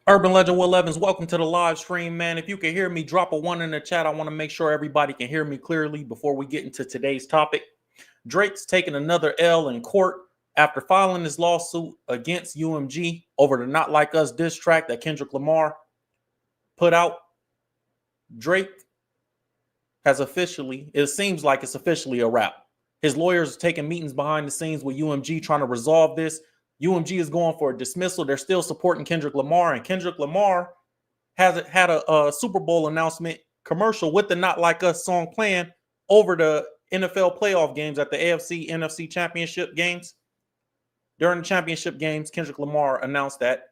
Urban Legend Will Evans, welcome to the live stream, man. If you can hear me, drop a one in the chat. I want to make sure everybody can hear me clearly before we get into today's topic. Drake's taking another L in court after filing his lawsuit against UMG over the Not Like Us diss track that Kendrick Lamar put out. Drake has officially, it seems like it's officially a wrap. His lawyers are taking meetings behind the scenes with UMG trying to resolve this. UMG is going for a dismissal. They're still supporting Kendrick Lamar, and Kendrick Lamar has had a Super Bowl announcement commercial with the Not Like Us song playing over the NFL playoff games at the AFC NFC championship games. During the championship games, Kendrick Lamar announced that,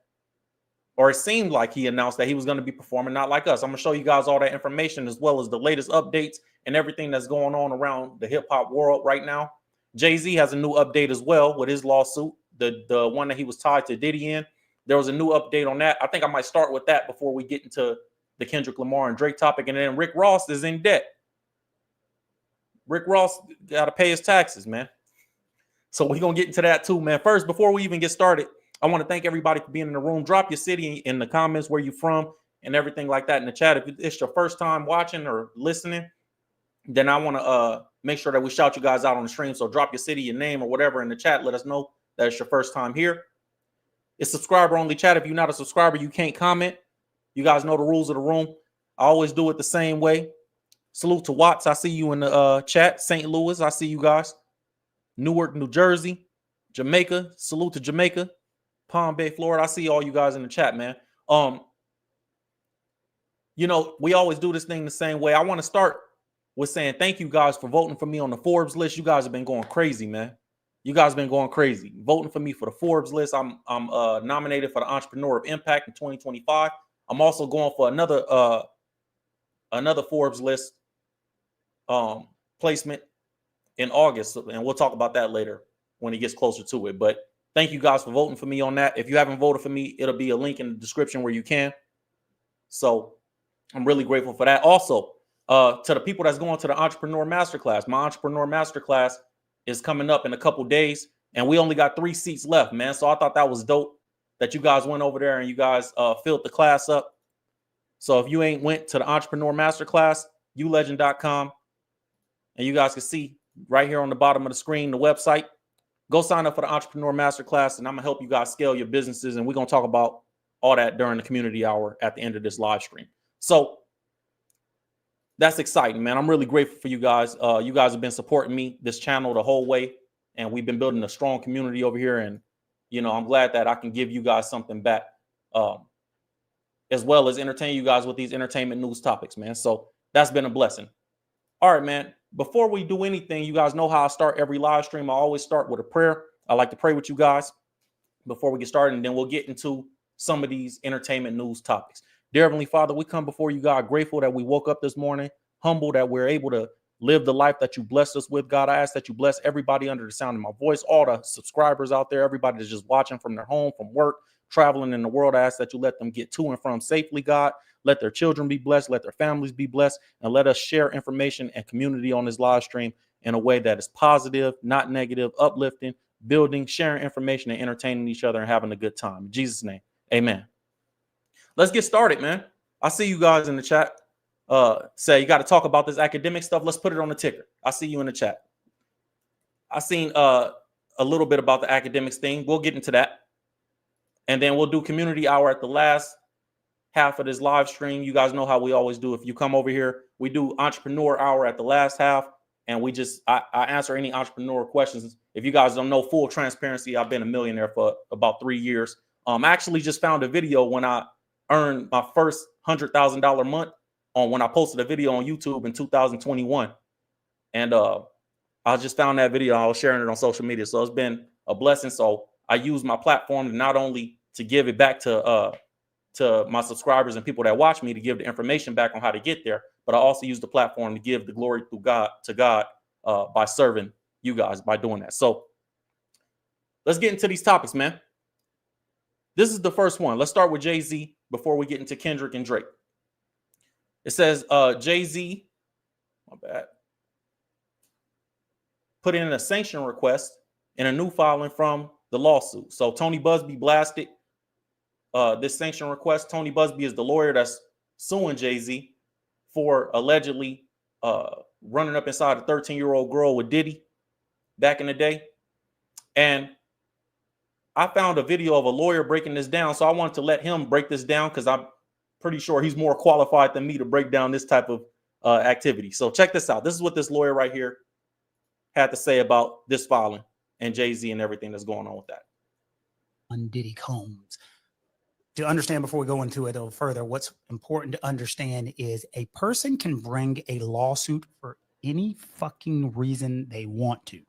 or it seemed like he announced that he was going to be performing Not Like Us. I'm going to show you guys all that information as well as the latest updates and everything that's going on around the hip hop world right now. Jay-Z has a new update as well with his lawsuit, the one that he was tied to Diddy in. There was a new update on that. I think I might start with that before we get into the Kendrick Lamar and Drake topic. And then Rick Ross is in debt. Rick Ross got to pay his taxes, man. So we're going to get into that too, man. First, before we even get started, I want to thank everybody for being in the room. Drop your city in the comments where you're from and everything like that in the chat. If it's your first time watching or listening, then I want to make sure that we shout you guys out on the stream. So drop your city, your name, or whatever in the chat. Let us know that it's your first time here. It's subscriber only chat. If you're not a subscriber, you can't comment. You guys know the rules of the room. I always do it the same way. Salute to Watts. I see you in the chat. St. Louis. I see you guys. Newark, New Jersey. Jamaica. Salute to Jamaica. Palm Bay, Florida. I see all you guys in the chat, man. We always do this thing the same way. I want to start with saying thank you guys for voting for me on the Forbes list. You guys have been going crazy, man. You guys have been going crazy. Voting for me for the Forbes list. I'm nominated for the Entrepreneur of Impact in 2025. I'm also going for another Forbes list placement in August, and we'll talk about that later when it gets closer to it. But thank you guys for voting for me on that. If you haven't voted for me, it'll be a link in the description where you can. So I'm really grateful for that. Also, to the people that's going to the Entrepreneur Masterclass, my Entrepreneur Masterclass is coming up in a couple days, and we only got 3 seats left, man. So I thought that was dope that you guys went over there and you guys filled the class up. So if you ain't went to the Entrepreneur Masterclass, ulegend.com, and you guys can see right here on the bottom of the screen, the website. Go sign up for the Entrepreneur Masterclass, and I'm going to help you guys scale your businesses, and we're going to talk about all that during the community hour at the end of this live stream. So that's exciting, man. I'm really grateful for you guys. You guys have been supporting me, this channel, the whole way, and we've been building a strong community over here, and, I'm glad that I can give you guys something back, as well as entertain you guys with these entertainment news topics, man. So that's been a blessing. All right, man. Before we do anything, you guys know how I start every live stream. I always start with a prayer. I like to pray with you guys before we get started, and then we'll get into some of these entertainment news topics. Dear Heavenly Father, we come before you, God, grateful that we woke up this morning, humble that we're able to live the life that you blessed us with. God, I ask that you bless everybody under the sound of my voice, all the subscribers out there, everybody that's just watching from their home, from work, traveling in the world. I ask that you let them get to and from safely, God. Let their children be blessed. Let their families be blessed. And let us share information and community on this live stream in a way that is positive, not negative, uplifting, building, sharing information, and entertaining each other and having a good time. In Jesus' name, amen. Let's get started, man. I see you guys in the chat. Say you got to talk about this academic stuff. Let's put it on the ticker. I see you in the chat. I seen a little bit about the academics thing. We'll get into that. And then we'll do community hour at the last half of this live stream. You guys know how we always do. If you come over here, we do entrepreneur hour at the last half, and I answer any entrepreneur questions. If you guys don't know, full transparency, I've been a millionaire for about 3 years. I actually just found a video when I earned my first $100,000 month when I posted a video on YouTube in 2021, and I just found that video. I was sharing it on social media, so it's been a blessing. So I use my platform not only to give it back to my subscribers and people that watch me, to give the information back on how to get there, but I also use the platform to give the glory to God by serving you guys by doing that. So let's get into these topics, man. This is the first one. Let's start with Jay-Z before we get into Kendrick and Drake. It says Jay-Z, my bad, put in a sanction request in a new filing from the lawsuit. So Tony Busby blasted this sanction request. Tony Busby is the lawyer that's suing Jay-Z for allegedly running up inside a 13-year-old girl with Diddy back in the day. And I found a video of a lawyer breaking this down, so I wanted to let him break this down because I'm pretty sure he's more qualified than me to break down this type of activity. So check this out. This is what this lawyer right here had to say about this filing and Jay-Z and everything that's going on with that. On Diddy Combs. To understand, before we go into it a little further, what's important to understand is a person can bring a lawsuit for any fucking reason they want to.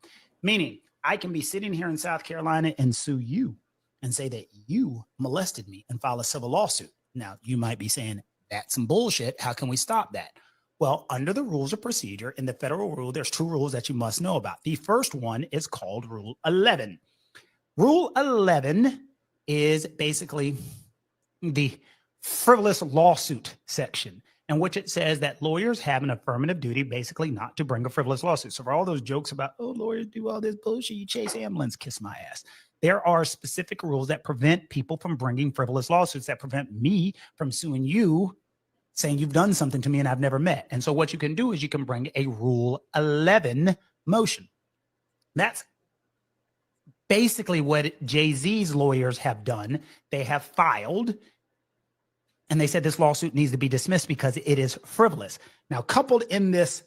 Meaning, I can be sitting here in South Carolina and sue you and say that you molested me and file a civil lawsuit. Now, you might be saying, that's some bullshit. How can we stop that? Well, under the rules of procedure in the federal rule, there's two rules that you must know about. The first one is called Rule 11. Rule 11 is basically the frivolous lawsuit section, in which it says that lawyers have an affirmative duty basically not to bring a frivolous lawsuit. So for all those jokes about, oh, lawyers do all this bullshit, you chase ambulance, kiss my ass. There are specific rules that prevent people from bringing frivolous lawsuits, that prevent me from suing you, saying you've done something to me and I've never met. And so what you can do is you can bring a Rule 11 motion. That's basically what Jay-Z's lawyers have done. They have filed and they said this lawsuit needs to be dismissed because it is frivolous. Now, coupled in this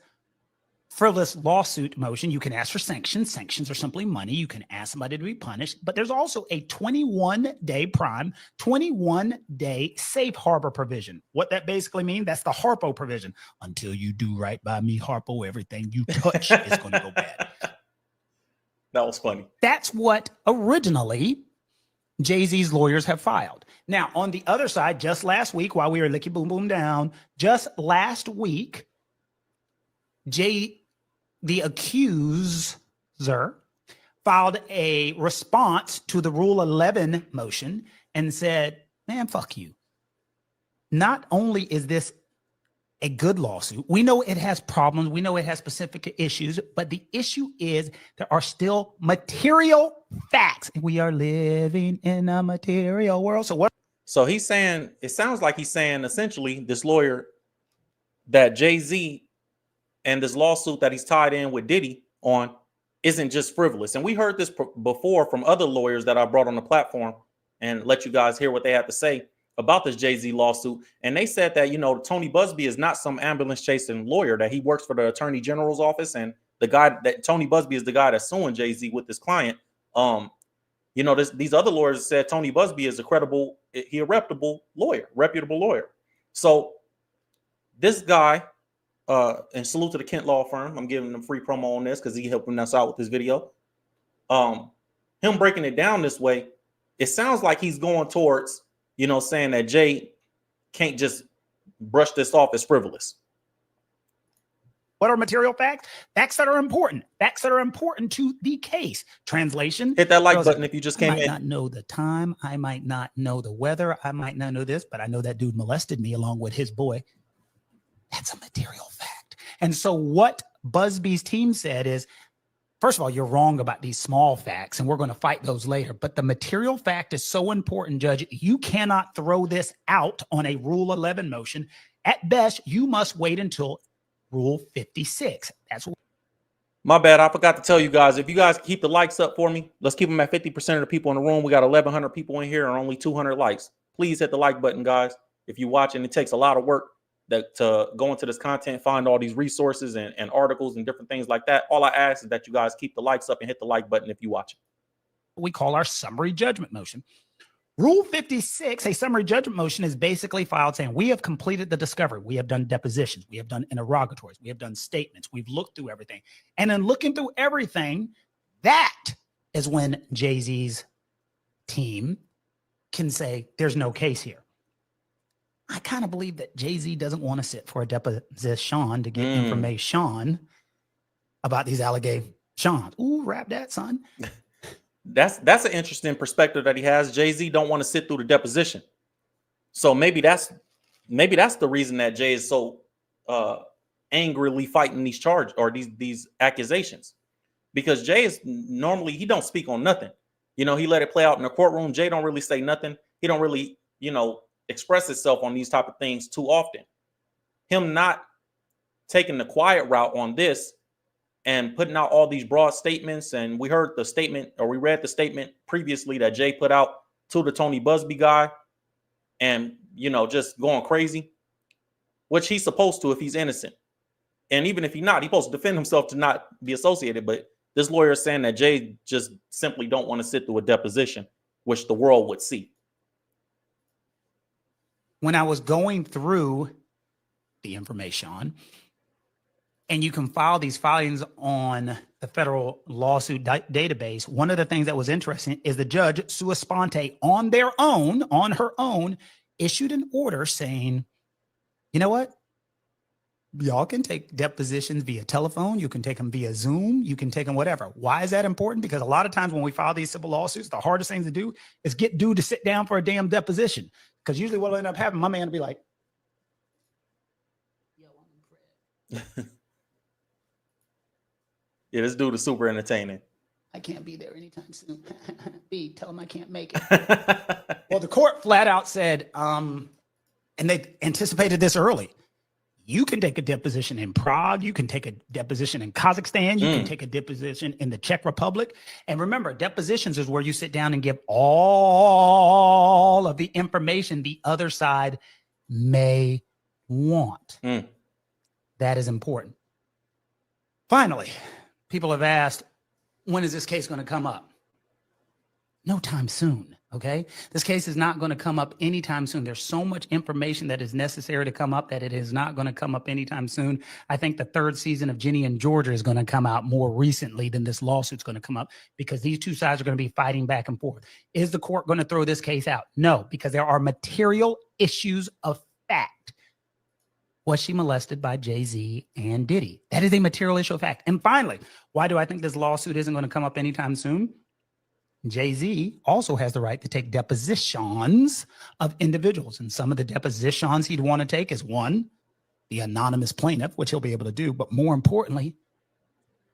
frivolous lawsuit motion, you can ask for sanctions. Sanctions are simply money. You can ask somebody to be punished, but there's also a 21-day prime, 21-day safe harbor provision. What that basically means, that's the Harpo provision. Until you do right by me, Harpo, everything you touch is going to go bad. That was funny. That's what originally Jay-Z's lawyers have filed. Now, on the other side, just last week, while we were licky boom boom down, just last week, the accuser filed a response to the Rule 11 motion and said, man, fuck you. Not only is this a good lawsuit, we know it has problems, we know it has specific issues, but the issue is there are still material facts. We are living in a material world. So what? So he's saying, it sounds like he's saying essentially, this lawyer, that Jay-Z and this lawsuit that he's tied in with Diddy on isn't just frivolous. And we heard this before from other lawyers that I brought on the platform and let you guys hear what they had to say about this Jay-Z lawsuit. And they said that, you know, Tony Busby is not some ambulance chasing lawyer, that he works for the Attorney General's office. And the guy that Tony Busby is the guy that's suing Jay-Z with this client. You know, these other lawyers said Tony Busby is a reputable lawyer. So this guy, and salute to the Kent law firm. I'm giving them free promo on this because he helping us out with this video. Him breaking it down this way, it sounds like he's going towards, you know, saying that Jay can't just brush this off as frivolous. What are material facts? Facts that are important. Facts that are important to the case. Translation. Hit that like button if you just came in. I might not know the time. I might not know the weather. I might not know this, but I know that dude molested me along with his boy. That's a material fact. And so what Busby's team said is, first of all, you're wrong about these small facts, and we're going to fight those later. But the material fact is so important, Judge. You cannot throw this out on a Rule 11 motion. At best, you must wait until Rule 56. That's what. My bad. I forgot to tell you guys, if you guys keep the likes up for me, let's keep them at 50% of the people in the room. We got 1,100 people in here and only 200 likes. Please hit the like button, guys. If you're watching, it takes a lot of work to go into this content, find all these resources and articles and different things like that. All I ask is that you guys keep the likes up and hit the like button if you watch it. We call our summary judgment motion. Rule 56, a summary judgment motion, is basically filed saying we have completed the discovery. We have done depositions. We have done interrogatories. We have done statements. We've looked through everything. And in looking through everything, that is when Jay-Z's team can say there's no case here. I kind of believe that Jay-Z doesn't want to sit for a deposition to get information about these allegations. Ooh, rap that, son. That's an interesting perspective that he has. Jay-Z don't want to sit through the deposition. So maybe that's the reason that Jay is so angrily fighting these charges or these accusations. Because Jay is normally, he don't speak on nothing. You know, he let it play out in the courtroom. Jay don't really say nothing. He don't really express itself on these type of things too often. Him not taking the quiet route on this and putting out all these broad statements. And we heard the statement, or we read the statement previously that Jay put out to the Tony Busby guy, and, just going crazy, which he's supposed to if he's innocent. And even if he's not, he's supposed to defend himself to not be associated. But this lawyer is saying that Jay just simply don't want to sit through a deposition, which the world would see. When I was going through the information, and you can file these filings on the federal lawsuit database, one of the things that was interesting is the judge, sua sponte, on her own, issued an order saying, you know what? Y'all can take depositions via telephone. You can take them via Zoom. You can take them whatever. Why is that important? Because a lot of times when we file these civil lawsuits, the hardest thing to do is get dude to sit down for a damn deposition. Because usually what will end up happening, my man will be like, yo, I'm Fred. Yeah, this dude is super entertaining. I can't be there anytime soon. B, tell him I can't make it. Well, the court flat out said, and they anticipated this early. You can take a deposition in Prague. You can take a deposition in Kazakhstan. You can take a deposition in the Czech Republic. And remember, depositions is where you sit down and give all of the information the other side may want. That is important. Finally, people have asked, when is this case going to come up? No time soon, okay? This case is not going to come up anytime soon. There's so much information that is necessary to come up that it is not going to come up anytime soon. I think the third season of Ginny and Georgia is going to come out more recently than this lawsuit's going to come up, because these two sides are going to be fighting back and forth. Is the court going to throw this case out? No, because there are material issues of fact. Was she molested by Jay-Z and Diddy? That is a material issue of fact. And finally, why do I think this lawsuit isn't going to come up anytime soon? Jay-Z also has the right to take depositions of individuals. And some of the depositions he'd want to take is, one, the anonymous plaintiff, which he'll be able to do. But more importantly,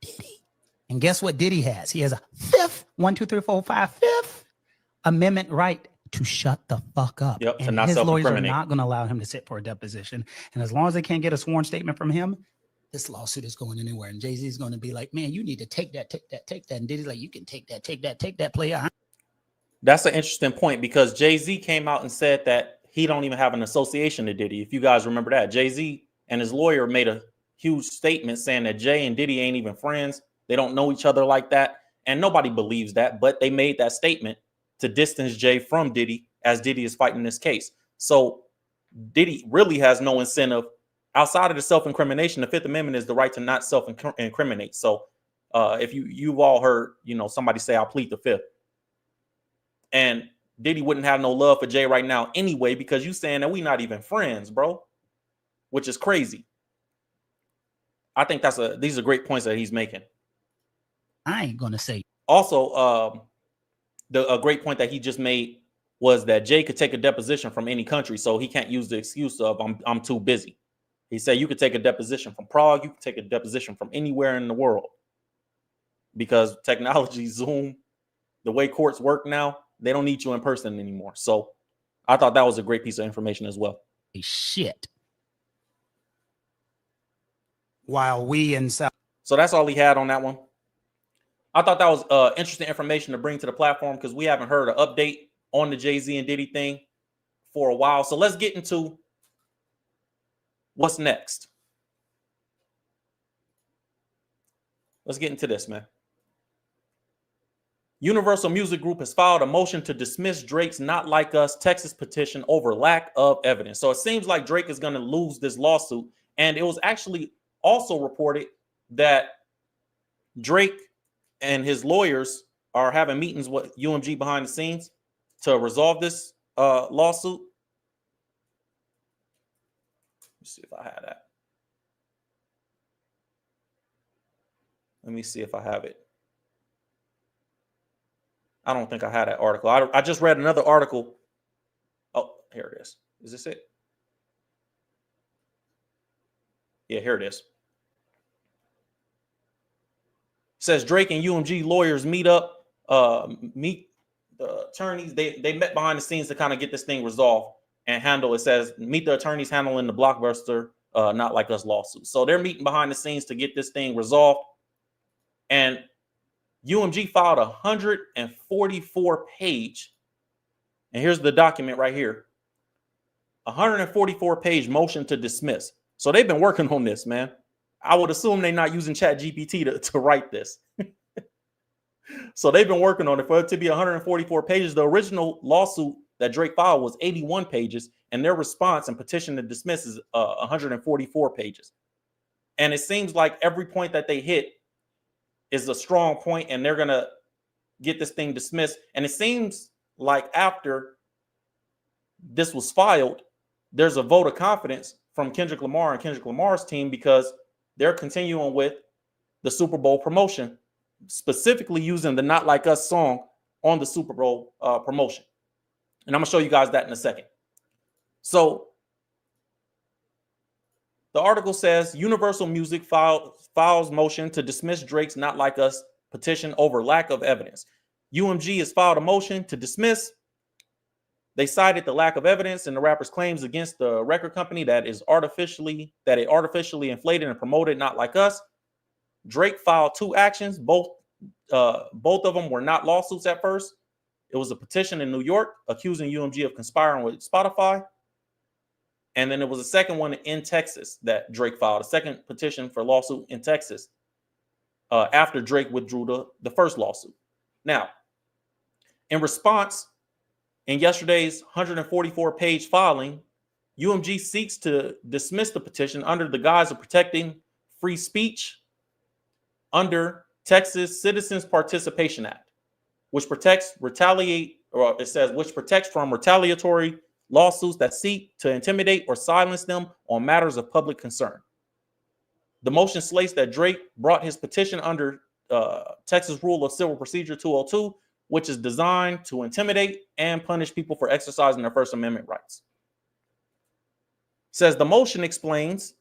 Diddy. And guess what Diddy has? He has a fifth amendment right to shut the fuck up. Yep, and his lawyers are not going to allow him to sit for a deposition. And as long as they can't get a sworn statement from him, this lawsuit is going anywhere. And Jay-Z is going to be like, man, you need to take that. And Diddy's like, you can take that, player. That's an interesting point, because Jay-Z came out and said that he don't even have an association to Diddy. If you guys remember that, Jay-Z and his lawyer made a huge statement saying that Jay and Diddy ain't even friends. They don't know each other like that. And nobody believes that, but they made that statement to distance Jay from Diddy as Diddy is fighting this case. So Diddy really has no incentive outside of the self-incrimination. The Fifth Amendment is the right to not self-incriminate. So if you've all heard, somebody say, I'll plead the fifth. And Diddy wouldn't have no love for Jay right now anyway, because you saying that we not even friends, bro, which is crazy. I think these are great points that he's making. I ain't going to say. Also, a great point that he just made was that Jay could take a deposition from any country, so he can't use the excuse of I'm too busy. He said you could take a deposition from Prague, you could take a deposition from anywhere in the world, because technology, Zoom, the way courts work now, they don't need you in person anymore. So I thought that was a great piece of information as well. Shit. While we in South. So that's all he had on that one. I thought that was interesting information to bring to the platform, because we haven't heard an update on the Jay-Z and Diddy thing for a while. So let's get into what's next. Let's get into this, man. Universal Music Group has filed a motion to dismiss Drake's Not Like Us Texas petition over lack of evidence. So it seems like Drake is going to lose this lawsuit. And it was actually also reported that Drake and his lawyers are having meetings with UMG behind the scenes to resolve this lawsuit. Let's see if I have that. Let me see if I have it. I don't think I had that article. I just read another article. Oh, here it is. Is this it? Yeah, here it is. It says Drake and UMG lawyers meet the attorneys, they met behind the scenes to kind of get this thing resolved and handle. It says meet the attorneys handling the Blockbuster Not Like Us lawsuit. So they're meeting behind the scenes to get this thing resolved. And UMG filed a 144 page, and here's the document right here, 144 page motion to dismiss. So they've been working on this, man. I would assume they're not using ChatGPT to write this. So they've been working on it for it to be 144 pages. The original lawsuit that Drake filed was 81 pages, and their response and petition to dismiss is 144 pages. And it seems like every point that they hit is a strong point, and they're going to get this thing dismissed. And it seems like after this was filed, there's a vote of confidence from Kendrick Lamar and Kendrick Lamar's team, because they're continuing with the Super Bowl promotion, specifically using the Not Like Us song on the Super Bowl promotion. And I'm going to show you guys that in a second. So the article says Universal Music files motion to dismiss Drake's Not Like Us petition over lack of evidence. UMG has filed a motion to dismiss. They cited the lack of evidence in the rapper's claims against the record company that it artificially inflated and promoted Not Like Us. Drake filed 2 actions. Both of them were not lawsuits at first. It was a petition in New York accusing UMG of conspiring with Spotify. And then there was a second one in Texas that Drake filed, a second petition for lawsuit in Texas after Drake withdrew the first lawsuit. Now, in response, in yesterday's 144-page filing, UMG seeks to dismiss the petition under the guise of protecting free speech under Texas Citizens Participation Act, which protects from retaliatory lawsuits that seek to intimidate or silence them on matters of public concern. The motion states that Drake brought his petition under Texas Rule of Civil Procedure 202, which is designed to intimidate and punish people for exercising their First Amendment rights. It says the motion explains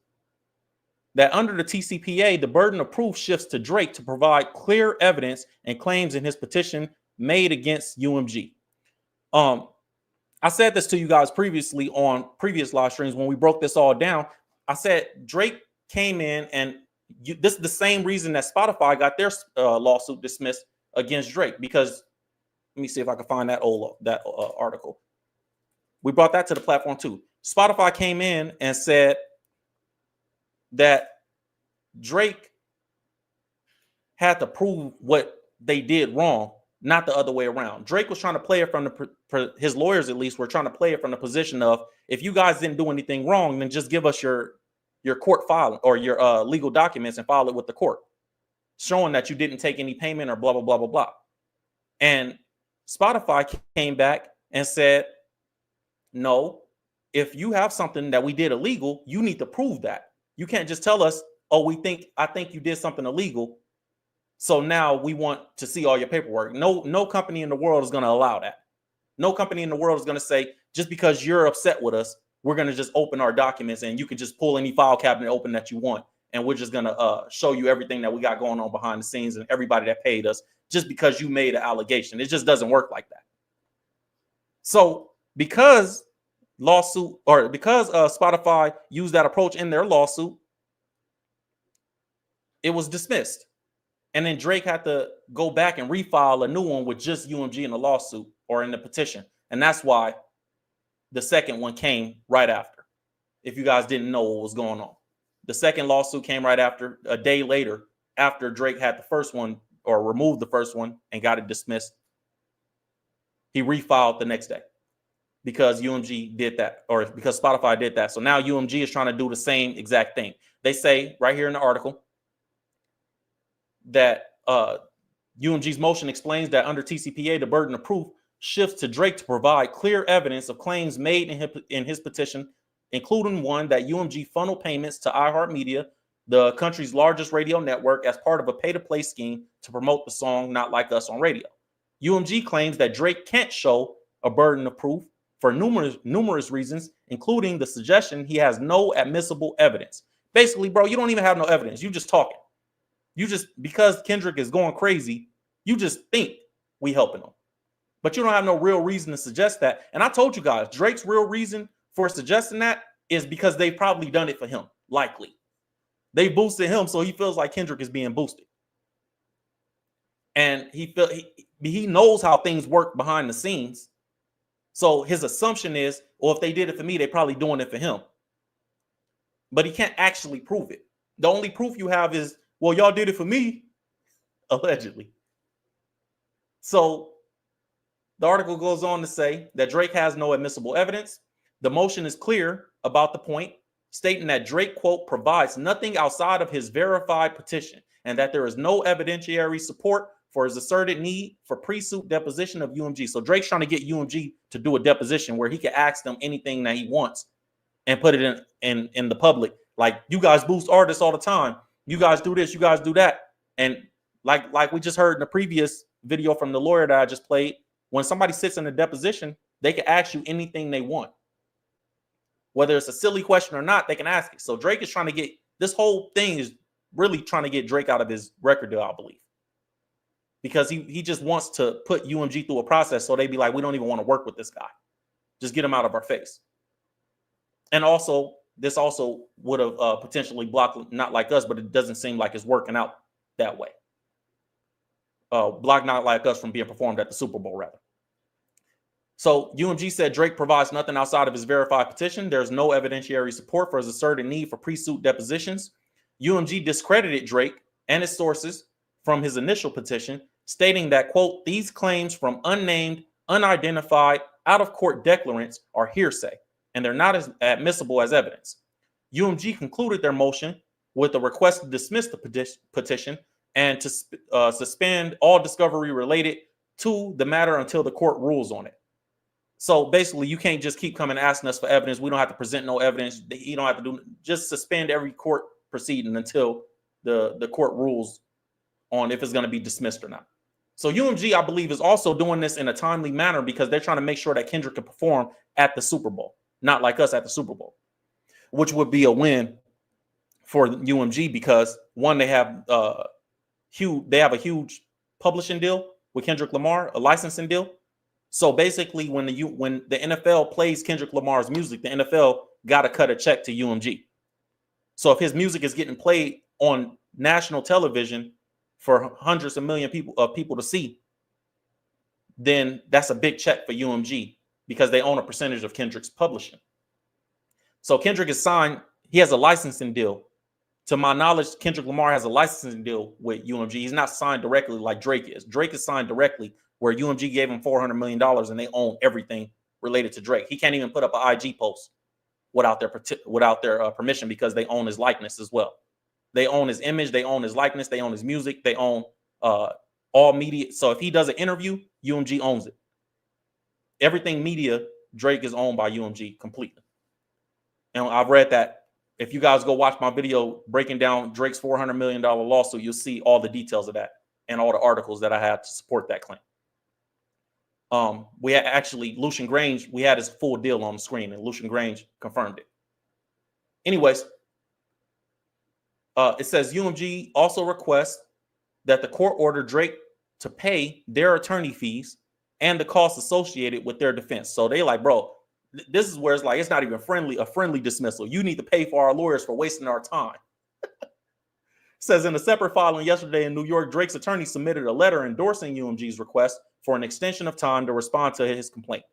that under the TCPA, the burden of proof shifts to Drake to provide clear evidence and claims in his petition made against UMG. I said this to you guys previously on previous live streams when we broke this all down. I said Drake came in, and this is the same reason that Spotify got their lawsuit dismissed against Drake, because let me see if I can find that article. We brought that to the platform too. Spotify came in and said that Drake had to prove what they did wrong, not the other way around. Drake was trying to play it from his lawyers, at least, were trying to play it from the position of, if you guys didn't do anything wrong, then just give us your court file or your legal documents and file it with the court, showing that you didn't take any payment or blah, blah, blah, blah, blah. And Spotify came back and said, no, if you have something that we did illegal, you need to prove that. You can't just tell us, oh, I think you did something illegal, so now we want to see all your paperwork. No company in the world is going to allow that. No company in the world is going to say, just because you're upset with us, we're going to just open our documents and you can just pull any file cabinet open that you want, and we're just going to show you everything that we got going on behind the scenes and everybody that paid us just because you made an allegation. It just doesn't work like that. So because Spotify used that approach in their lawsuit, it was dismissed. And then Drake had to go back and refile a new one with just UMG in the lawsuit or in the petition. And that's why the second one came right after, if you guys didn't know what was going on. The second lawsuit came right after, a day later, after Drake had the first one or removed the first one and got it dismissed. He refiled the next day because UMG did that, or because Spotify did that. So now UMG is trying to do the same exact thing. They say right here in the article that UMG's motion explains that under TCPA, the burden of proof shifts to Drake to provide clear evidence of claims made in his petition, including one that UMG funneled payments to iHeartMedia, the country's largest radio network, as part of a pay-to-play scheme to promote the song Not Like Us on radio. UMG claims that Drake can't show a burden of proof for numerous reasons, including the suggestion he has no admissible evidence. Basically, bro, you don't even have no evidence. You just talking. You just, because Kendrick is going crazy, you just think we helping him. But you don't have no real reason to suggest that. And I told you guys, Drake's real reason for suggesting that is because they've probably done it for him. Likely. They boosted him, so he feels like Kendrick is being boosted. And he knows how things work behind the scenes. So his assumption is, well, if they did it for me, they're probably doing it for him. But he can't actually prove it. The only proof you have is, well, y'all did it for me, allegedly. So the article goes on to say that Drake has no admissible evidence. The motion is clear about the point, stating that Drake, quote, provides nothing outside of his verified petition and that there is no evidentiary support for his asserted need for pre-suit deposition of UMG. So Drake's trying to get UMG to do a deposition where he can ask them anything that he wants and put it in the public. Like, you guys boost artists all the time. You guys do this, you guys do that. And like we just heard in the previous video from the lawyer that I just played, when somebody sits in a deposition, they can ask you anything they want. Whether it's a silly question or not, they can ask it. So Drake is trying to get, this whole thing is really trying to get Drake out of his record deal, I believe. Because he just wants to put UMG through a process so they be like, we don't even want to work with this guy. Just get him out of our face. And also, this also would have potentially blocked Not Like Us, but it doesn't seem like it's working out that way. Blocked Not Like Us from being performed at the Super Bowl, rather. So UMG said Drake provides nothing outside of his verified petition. There's no evidentiary support for his asserted need for pre-suit depositions. UMG discredited Drake and his sources from his initial petition, stating that, quote, these claims from unnamed, unidentified, out-of-court declarants are hearsay, and they're not as admissible as evidence. UMG concluded their motion with a request to dismiss the petition and to suspend all discovery related to the matter until the court rules on it. So basically, you can't just keep coming asking us for evidence. We don't have to present no evidence. You don't have to do, just suspend every court proceeding until the court rules on if it's going to be dismissed or not. So UMG, I believe, is also doing this in a timely manner because they're trying to make sure that Kendrick can perform at the Super Bowl, Not Like Us at the Super Bowl, which would be a win for UMG because, one, they have a huge publishing deal with Kendrick Lamar, a licensing deal. So basically, when the NFL plays Kendrick Lamar's music, the NFL got to cut a check to UMG. So if his music is getting played on national television for hundreds of million people to see, then that's a big check for UMG because they own a percentage of Kendrick's publishing. So Kendrick is signed. He has a licensing deal. To my knowledge, Kendrick Lamar has a licensing deal with UMG. He's not signed directly like Drake is. Drake is signed directly where UMG gave him $400 million and they own everything related to Drake. He can't even put up an IG post without their permission because they own his likeness as well. They own his image, they own his likeness, they own his music, they own all media. So if he does an interview, UMG owns it. Everything media, Drake is owned by UMG completely. And I've read that. If you guys go watch my video breaking down Drake's $400 million lawsuit, you'll see all the details of that and all the articles that I had to support that claim. We had actually Lucian Grange, we had his full deal on the screen and Lucian Grange confirmed it. Anyways, it says UMG also requests that the court order Drake to pay their attorney fees and the costs associated with their defense. So they like, bro, this is where it's like, it's not even a friendly dismissal. You need to pay for our lawyers for wasting our time. Says in a separate filing yesterday in New York, Drake's attorney submitted a letter endorsing UMG's request for an extension of time to respond to his complaint.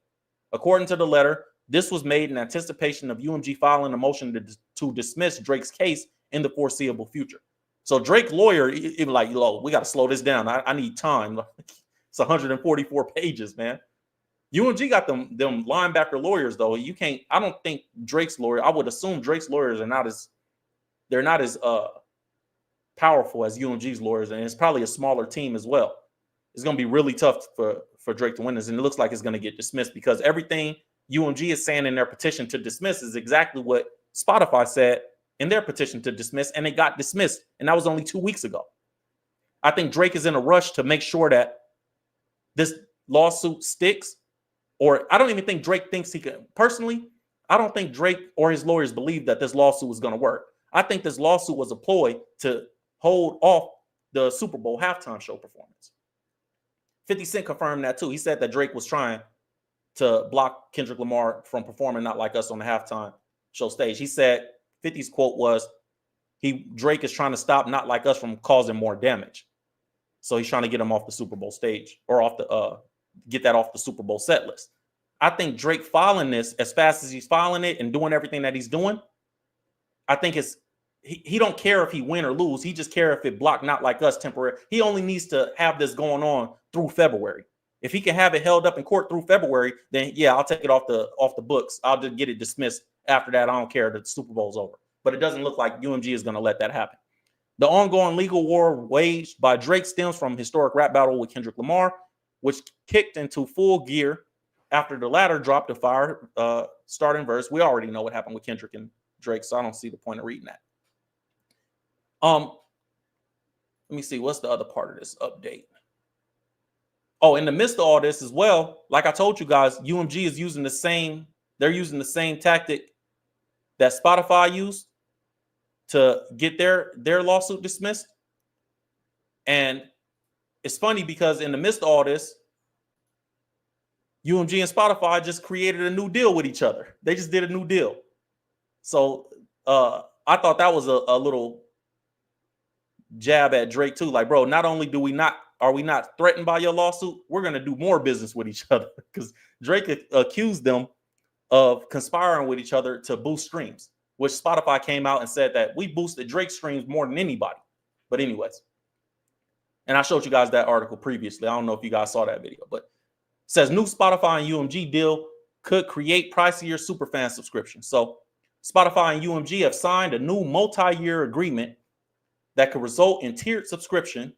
According to the letter, this was made in anticipation of UMG filing a motion to dismiss Drake's case in the foreseeable future. So Drake's lawyer, even like, yo, we got to slow this down. I need time. It's 144 pages, man. UMG got them linebacker lawyers, though. You can't, I don't think Drake's lawyer, I would assume Drake's lawyers are not as powerful as UMG's lawyers, and it's probably a smaller team as well. It's going to be really tough for Drake to win this, and it looks like it's going to get dismissed because everything UMG is saying in their petition to dismiss is exactly what Spotify said in their petition to dismiss, and it got dismissed, and that was only 2 weeks ago. I think Drake is in a rush to make sure that this lawsuit sticks, or I don't even think Drake thinks he can. Personally, I don't think Drake or his lawyers believe that this lawsuit was going to work. I think this lawsuit was a ploy to hold off the Super Bowl halftime show performance. 50 Cent confirmed that too. He said that Drake was trying to block Kendrick Lamar from performing Not Like Us on the halftime show stage. He said 50's quote was, Drake is trying to stop Not Like Us from causing more damage. So he's trying to get him off the Super Bowl stage, or off the get that off the Super Bowl set list. I think Drake filing this as fast as he's filing it and doing everything that he's doing, I think he don't care if he win or lose. He just care if it blocked Not Like Us temporarily. He only needs to have this going on through February. If he can have it held up in court through February, then yeah, I'll take it off the books. I'll just get it dismissed after that. I don't care that the Super Bowl's over. But it doesn't look like UMG is going to let that happen. The ongoing legal war waged by Drake stems from historic rap battle with Kendrick Lamar, which kicked into full gear after the latter dropped a fire starting verse. We already know what happened with Kendrick and Drake, so I don't see the point of reading that. Let me see, what's the other part of this update? Oh, in the midst of all this as well, like I told you guys, UMG is using the same tactic that Spotify used to get their lawsuit dismissed. And it's funny because in the midst of all this, UMG and Spotify just created a new deal with each other. They just did a new deal. So I thought that was a little jab at Drake too. Like, bro, not only are we not threatened by your lawsuit, we're going to do more business with each other, because Drake accused them of conspiring with each other to boost streams, which Spotify came out and said that we boosted Drake's streams more than anybody. But anyways, and I showed you guys that article previously. I don't know if you guys saw that video, but it says new Spotify and UMG deal could create pricier superfan subscriptions. So Spotify and UMG have signed a new multi-year agreement that could result in a tiered subscription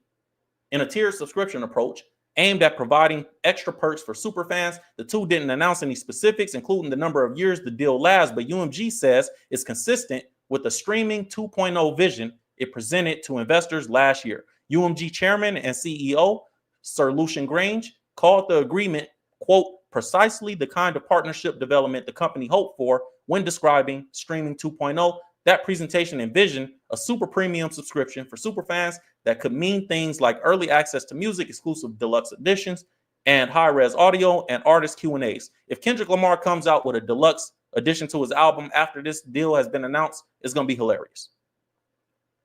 approach aimed at providing extra perks for superfans. The two didn't announce any specifics, including the number of years the deal lasts, but UMG says it's consistent with the streaming 2.0 vision it presented to investors last year. UMG chairman and CEO Sir Lucian Grange called the agreement, quote, precisely the kind of partnership development the company hoped for when describing streaming 2.0. That presentation envisioned a super premium subscription for superfans that could mean things like early access to music, exclusive deluxe editions, and high-res audio and artist Q&As. If Kendrick Lamar comes out with a deluxe addition to his album after this deal has been announced, it's going to be hilarious.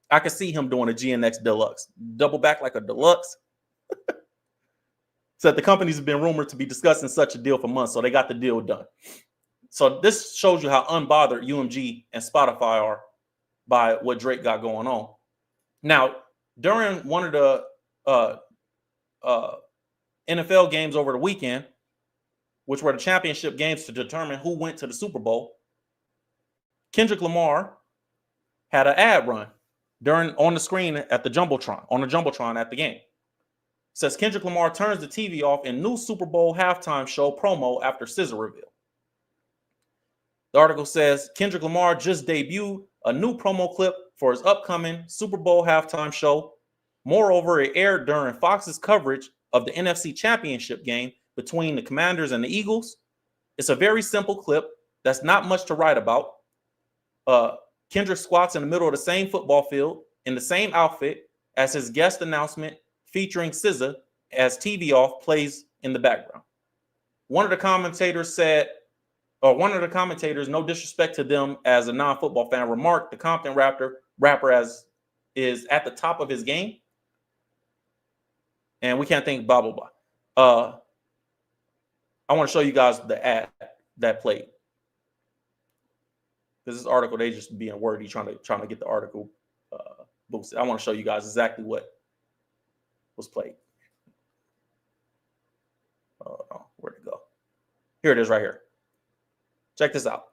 I could see him doing a GNX deluxe, double back like a deluxe. So the companies have been rumored to be discussing such a deal for months, so they got the deal done. So this shows you how unbothered UMG and Spotify are by what Drake got going on. Now, during one of the NFL games over the weekend, which were the championship games to determine who went to the Super Bowl, Kendrick Lamar had an ad run on the screen at the Jumbotron at the game. It says Kendrick Lamar turns the TV off in new Super Bowl halftime show promo after scissor reveal. The article says Kendrick Lamar just debuted a new promo clip for his upcoming Super Bowl halftime show. Moreover, it aired during Fox's coverage of the NFC Championship game between the Commanders and the Eagles. It's a very simple clip that's not much to write about. Kendrick squats in the middle of the same football field in the same outfit as his guest announcement featuring SZA as TV Off plays in the background. One of the commentators, no disrespect to them as a non-football fan, remarked the Compton rapper as is at the top of his game. And we can't think blah, blah, blah. I want to show you guys the ad that played. This article, they just being wordy, trying to get the article boosted. I want to show you guys exactly what was played. Where'd it go? Here it is right here. Check this out.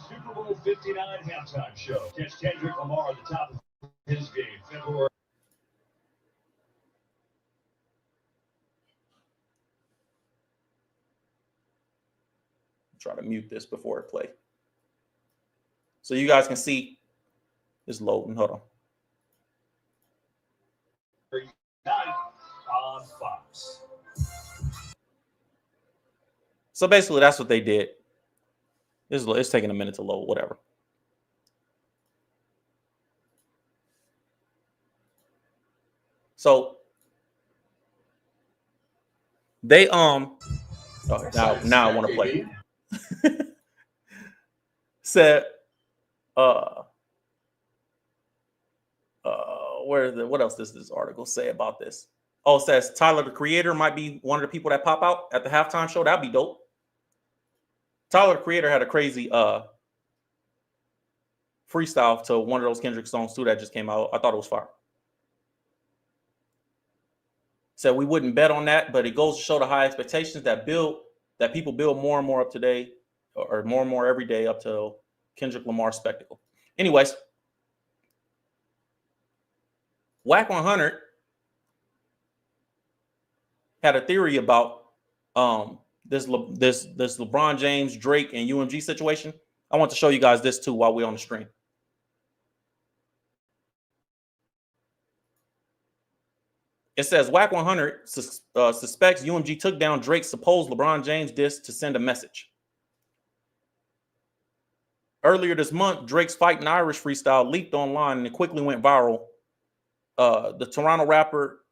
Super Bowl 59 halftime show. Catch Kendrick Lamar at the top of his game, February. Try to mute this before it plays. So you guys can see it's loading. Hold on. On Fox. So basically, that's what they did. It's taking a minute to load, whatever. So They now I want to play. Said what else does this article say about this? Oh, it says Tyler the Creator might be one of the people that pop out at the halftime show. That'd be dope. Tyler the Creator had a crazy freestyle to one of those Kendrick songs too that just came out. I thought it was fire. Said we wouldn't bet on that, but it goes to show the high expectations that people build more and more up today, or more and more every day up to Kendrick Lamar spectacle. Anyways, Whack 100 had a theory about this LeBron James, Drake, and UMG situation. I want to show you guys this too while we're on the stream. It says Whack 100 suspects UMG took down Drake's supposed LeBron James diss to send a message. Earlier this month, Drake's Fighting Irish freestyle leaked online and it quickly went viral. The Toronto rapper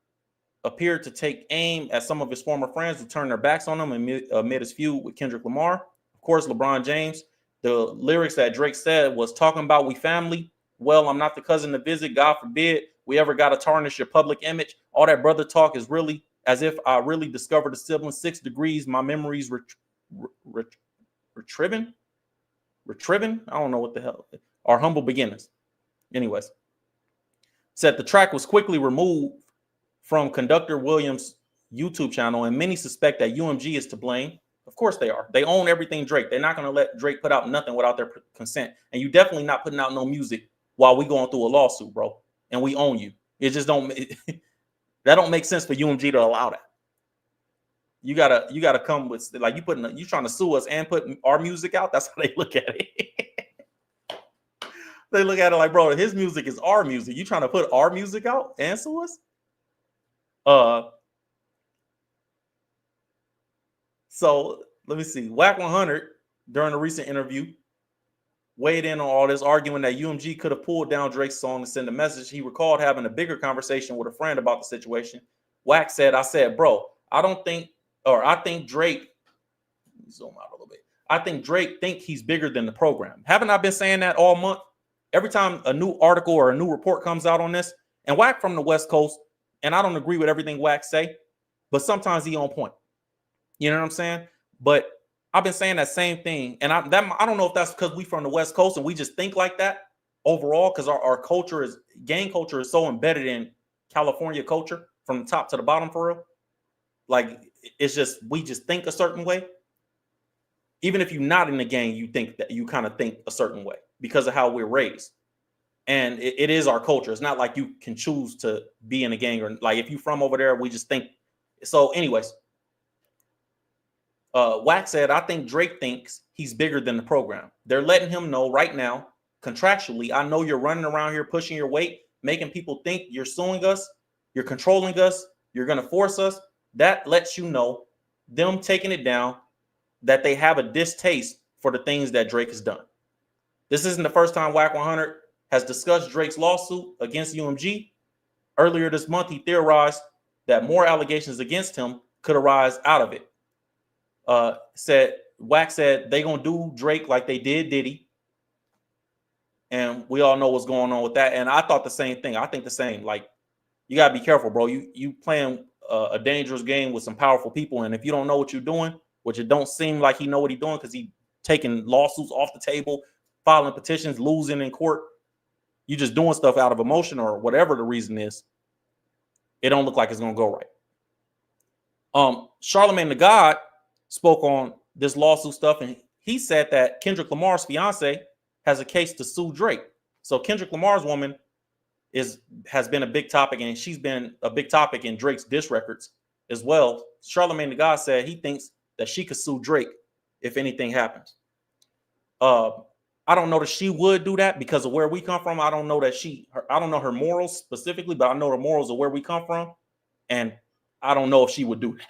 appeared to take aim at some of his former friends who turned their backs on him amid his feud with Kendrick Lamar. Of course, LeBron James. The lyrics that Drake said was talking about we family. Well, I'm not the cousin to visit. God forbid we ever got to tarnish your public image. All that brother talk is really as if I really discovered a sibling. 6 degrees. My memories retrieving. I don't know what the hell. Our humble beginnings. Anyways, said the track was quickly removed from Conductor Williams' YouTube channel, and many suspect that UMG is to blame. Of course they are. They own everything Drake. They're not going to let Drake put out nothing without their consent. And you definitely not putting out no music while we going through a lawsuit, bro. And we own you. It just don't. That don't make sense for UMG to allow that. You gotta come with like you trying to sue us and put our music out. That's how they look at it. They look at it like, bro, his music is our music. You trying to put our music out and sue us? So let me see. Whack 100 during a recent interview weighed in on all this, arguing that UMG could have pulled down Drake's song to send a message. He recalled having a bigger conversation with a friend about the situation. Whack said, I said, bro, I think Drake, zoom out a little bit. I think Drake think he's bigger than the program. Haven't I been saying that all month? Every time a new article or a new report comes out on this, and Whack from the West Coast, and I don't agree with everything Whack say, but sometimes he on point. You know what I'm saying? But I've been saying that same thing. And I don't know if that's because we from the West Coast and we just think like that overall, because our culture is gang culture is so embedded in California culture from the top to the bottom for real. Like it's just we just think a certain way. Even if you're not in the gang, you think that you kind of think a certain way because of how we're raised. And it is our culture. It's not like you can choose to be in a gang or like if you're from over there, we just think. So anyways, Whack said, I think Drake thinks he's bigger than the program. They're letting him know right now, contractually, I know you're running around here pushing your weight, making people think you're suing us, you're controlling us, you're going to force us. That lets you know, them taking it down, that they have a distaste for the things that Drake has done. This isn't the first time Whack 100 has discussed Drake's lawsuit against UMG. Earlier this month, he theorized that more allegations against him could arise out of it. Whack said they gonna do Drake like they did Diddy, and we all know what's going on with that. And I thought the same thing. I think the same. Like you gotta be careful, bro. You playing a dangerous game with some powerful people, and if you don't know what you're doing, which it don't seem like he know what he's doing because he taking lawsuits off the table, filing petitions, losing in court. You just doing stuff out of emotion or whatever the reason is. It don't look like it's gonna go right. Charlamagne the God spoke on this lawsuit stuff, and he said that Kendrick Lamar's fiance has a case to sue Drake. So Kendrick Lamar's woman has been a big topic, and she's been a big topic in Drake's diss records as well. Charlamagne the God said he thinks that she could sue Drake if anything happens. I don't know that she would do that because of where we come from. I don't know that I don't know her morals specifically, but I know the morals of where we come from, and I don't know if she would do that.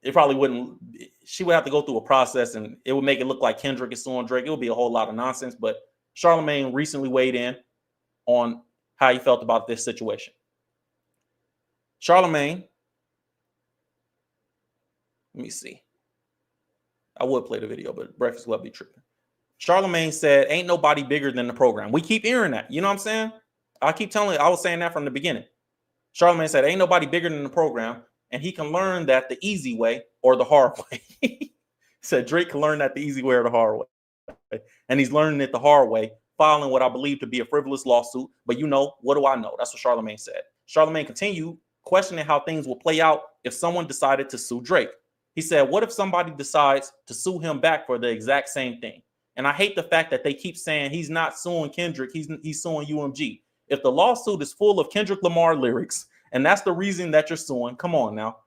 It probably wouldn't. She would have to go through a process, and it would make it look like Kendrick is suing Drake. It would be a whole lot of nonsense. But Charlamagne recently weighed in on how he felt about this situation. Charlamagne Let me see. I would play the video, but Breakfast Club be tripping. Charlemagne said, ain't nobody bigger than the program. We keep hearing that. You know what I'm saying? I keep telling you, I was saying that from the beginning. Charlemagne said, ain't nobody bigger than the program, and he can learn that the easy way or the hard way. He said Drake can learn that the easy way or the hard way. And he's learning it the hard way, filing what I believe to be a frivolous lawsuit. But you know, what do I know? That's what Charlemagne said. Charlemagne continued questioning how things will play out if someone decided to sue Drake. He said, what if somebody decides to sue him back for the exact same thing? And I hate the fact that they keep saying he's not suing Kendrick, he's suing UMG. If the lawsuit is full of Kendrick Lamar lyrics, and that's the reason that you're suing, come on now.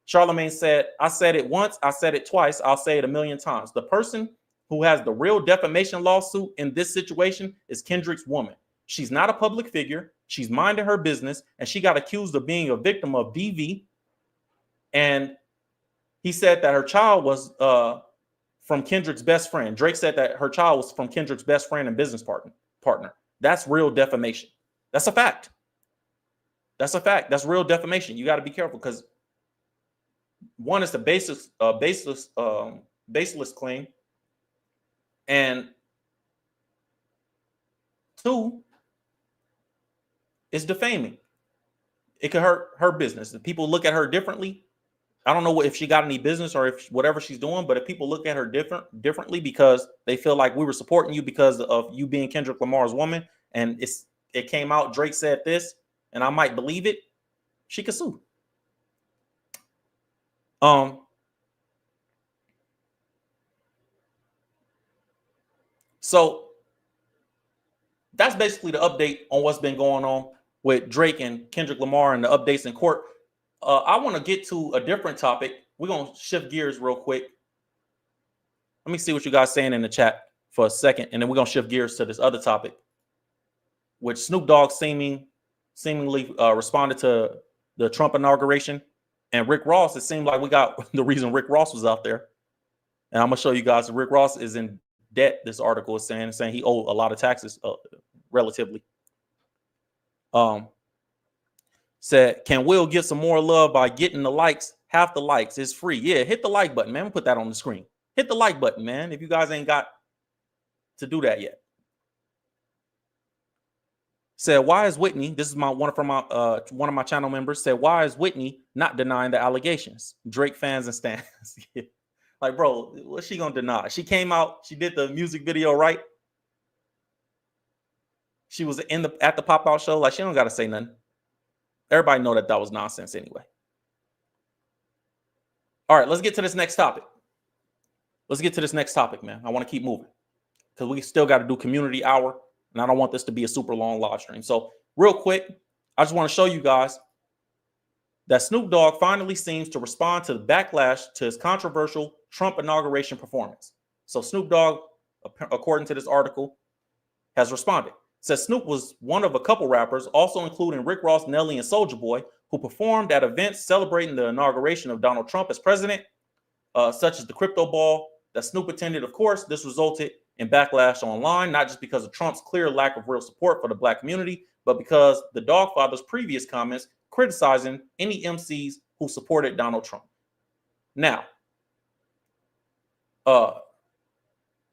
Charlemagne said, I said it once, I said it twice, I'll say it 1,000,000 times. The person who has the real defamation lawsuit in this situation is Kendrick's woman. She's not a public figure. She's minding her business, and she got accused of being a victim of DV. And he said that her child was from Kendrick's best friend. Drake said that her child was from Kendrick's best friend and business partner. That's real defamation. That's a fact. That's a fact. That's real defamation. You got to be careful because one is the baseless claim, and two is defaming. It could hurt her business. If people look at her differently, I don't know if she got any business or if whatever she's doing, but if people look at her differently because they feel like we were supporting you because of you being Kendrick Lamar's woman, and it came out Drake said this, and I might believe it, she could sue. So that's basically the update on what's been going on with Drake and Kendrick Lamar and the updates in court. I want to get to a different topic. We're going to shift gears real quick. Let me see what you guys saying in the chat for a second, and then we're going to shift gears to this other topic, which Snoop Dogg seemingly responded to the Trump inauguration, and Rick Ross. It seemed like we got the reason Rick Ross was out there, and I'm going to show you guys that Rick Ross is in debt. This article is saying he owed a lot of taxes, relatively. Said, can Will get some more love by getting the likes? Half the likes is free. Yeah, hit the like button, man. We'll put that on the screen. Hit the like button, man, if you guys ain't got to do that yet. Said, why is Whitney? This is one of my channel members said, why is Whitney not denying the allegations? Drake fans and stans. Like, bro, what's she gonna deny? She came out, she did the music video, right? She was at the pop-out show. Like, she don't gotta say nothing. Everybody know that was nonsense anyway. All right, let's get to this next topic. Man. I want to keep moving because we still got to do community hour, and I don't want this to be a super long live stream. So real quick, I just want to show you guys that Snoop Dogg finally seems to respond to the backlash to his controversial Trump inauguration performance. So Snoop Dogg, according to this article, has responded. Says Snoop was one of a couple rappers, also including Rick Ross, Nelly, and Soulja Boy, who performed at events celebrating the inauguration of Donald Trump as president, such as the crypto ball that Snoop attended. Of course, this resulted in backlash online, not just because of Trump's clear lack of real support for the Black community, but because the Dogfather's previous comments criticizing any MCs who supported Donald Trump. Now,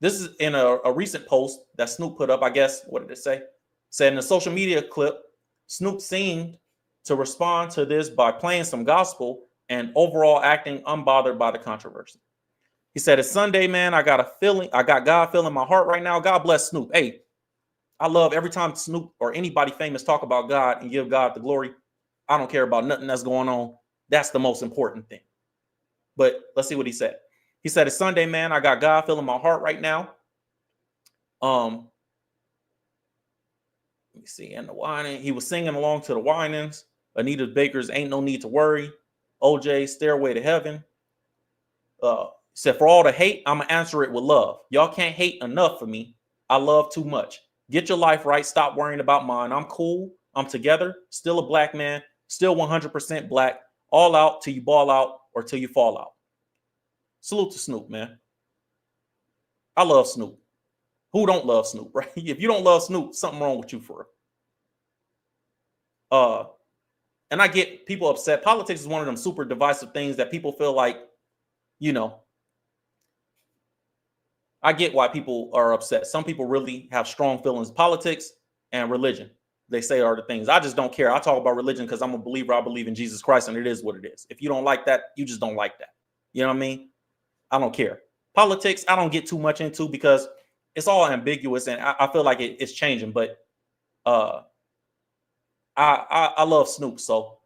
this is in a recent post that Snoop put up, I guess. What did it say? Said in a social media clip, Snoop seemed to respond to this by playing some gospel and overall acting unbothered by the controversy. He said, it's Sunday, man. I got God feeling my heart right now. God bless Snoop. Hey, I love every time Snoop or anybody famous talk about God and give God the glory. I don't care about nothing that's going on. That's the most important thing. But let's see what he said. He said, it's Sunday, man. I got God filling my heart right now. Let me see. And the whining. He was singing along to the whinings. Anita Baker's Ain't No Need to Worry. OJ, Stairway to Heaven. Said, for all the hate, I'm going to answer it with love. Y'all can't hate enough for me. I love too much. Get your life right. Stop worrying about mine. I'm cool. I'm together. Still a black man. Still 100% black. All out till you ball out or till you fall out. Salute to Snoop, man. I love Snoop. Who don't love Snoop, right? If you don't love Snoop, something wrong with you for real. And I get people upset. Politics is one of them super divisive things that people feel like you know, I get why people are upset. Some people really have strong feelings. Politics and religion, they say, are the things. I just don't care. I talk about religion because I'm a believer. I believe in Jesus Christ, and it is what it is. If you don't like that, you just don't like that. You know what I mean? I don't care. Politics, I don't get too much into because it's all ambiguous, and I feel like it's changing. But I love Snoop, so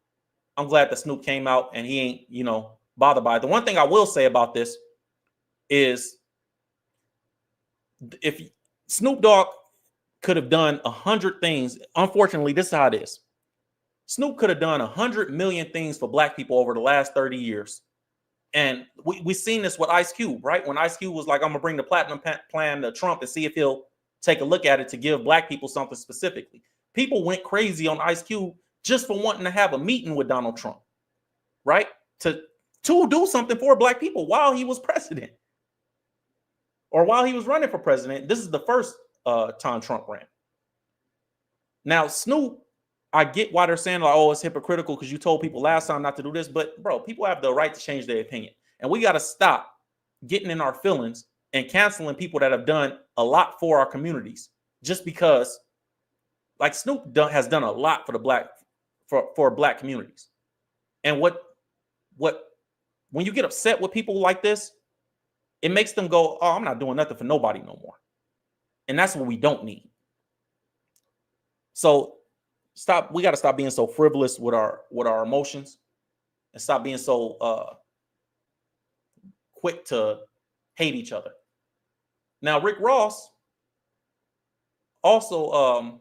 I'm glad that Snoop came out and he ain't, you know, bothered by it. The one thing I will say about this is, if Snoop Dogg could have done 100 things, unfortunately, this is how it is. Snoop could have done 100 million things for black people over the last 30 years. And we seen this with Ice Cube, right? When Ice Cube was like, I'm going to bring the platinum plan to Trump and see if he'll take a look at it to give black people something specifically. People went crazy on Ice Cube just for wanting to have a meeting with Donald Trump, right? To do something for black people while he was president or while he was running for president. This is the first time Trump ran. Now, Snoop, I get why they're saying, like, oh, it's hypocritical because you told people last time not to do this. But, bro, people have the right to change their opinion. And we got to stop getting in our feelings and canceling people that have done a lot for our communities just because, like, Snoop has done a lot for the for black communities. And when you get upset with people like this, it makes them go, oh, I'm not doing nothing for nobody no more. And that's what we don't need. So we got to stop being so frivolous with our emotions and stop being so quick to hate each other. Now, Rick Ross also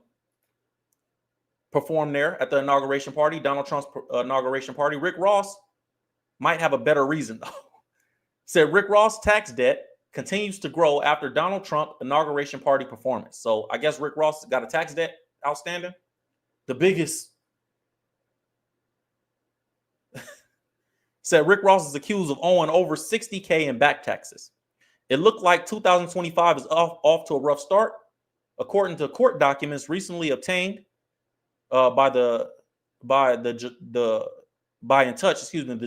performed there at the inauguration party, Donald Trump's inauguration party. Rick Ross might have a better reason, though. Said Rick Ross' tax debt continues to grow after Donald Trump inauguration party performance. So I guess Rick Ross got a tax debt outstanding. The biggest. Said Rick Ross is accused of owing over $60K in back taxes. It looked like 2025 is off to a rough start. According to court documents recently obtained the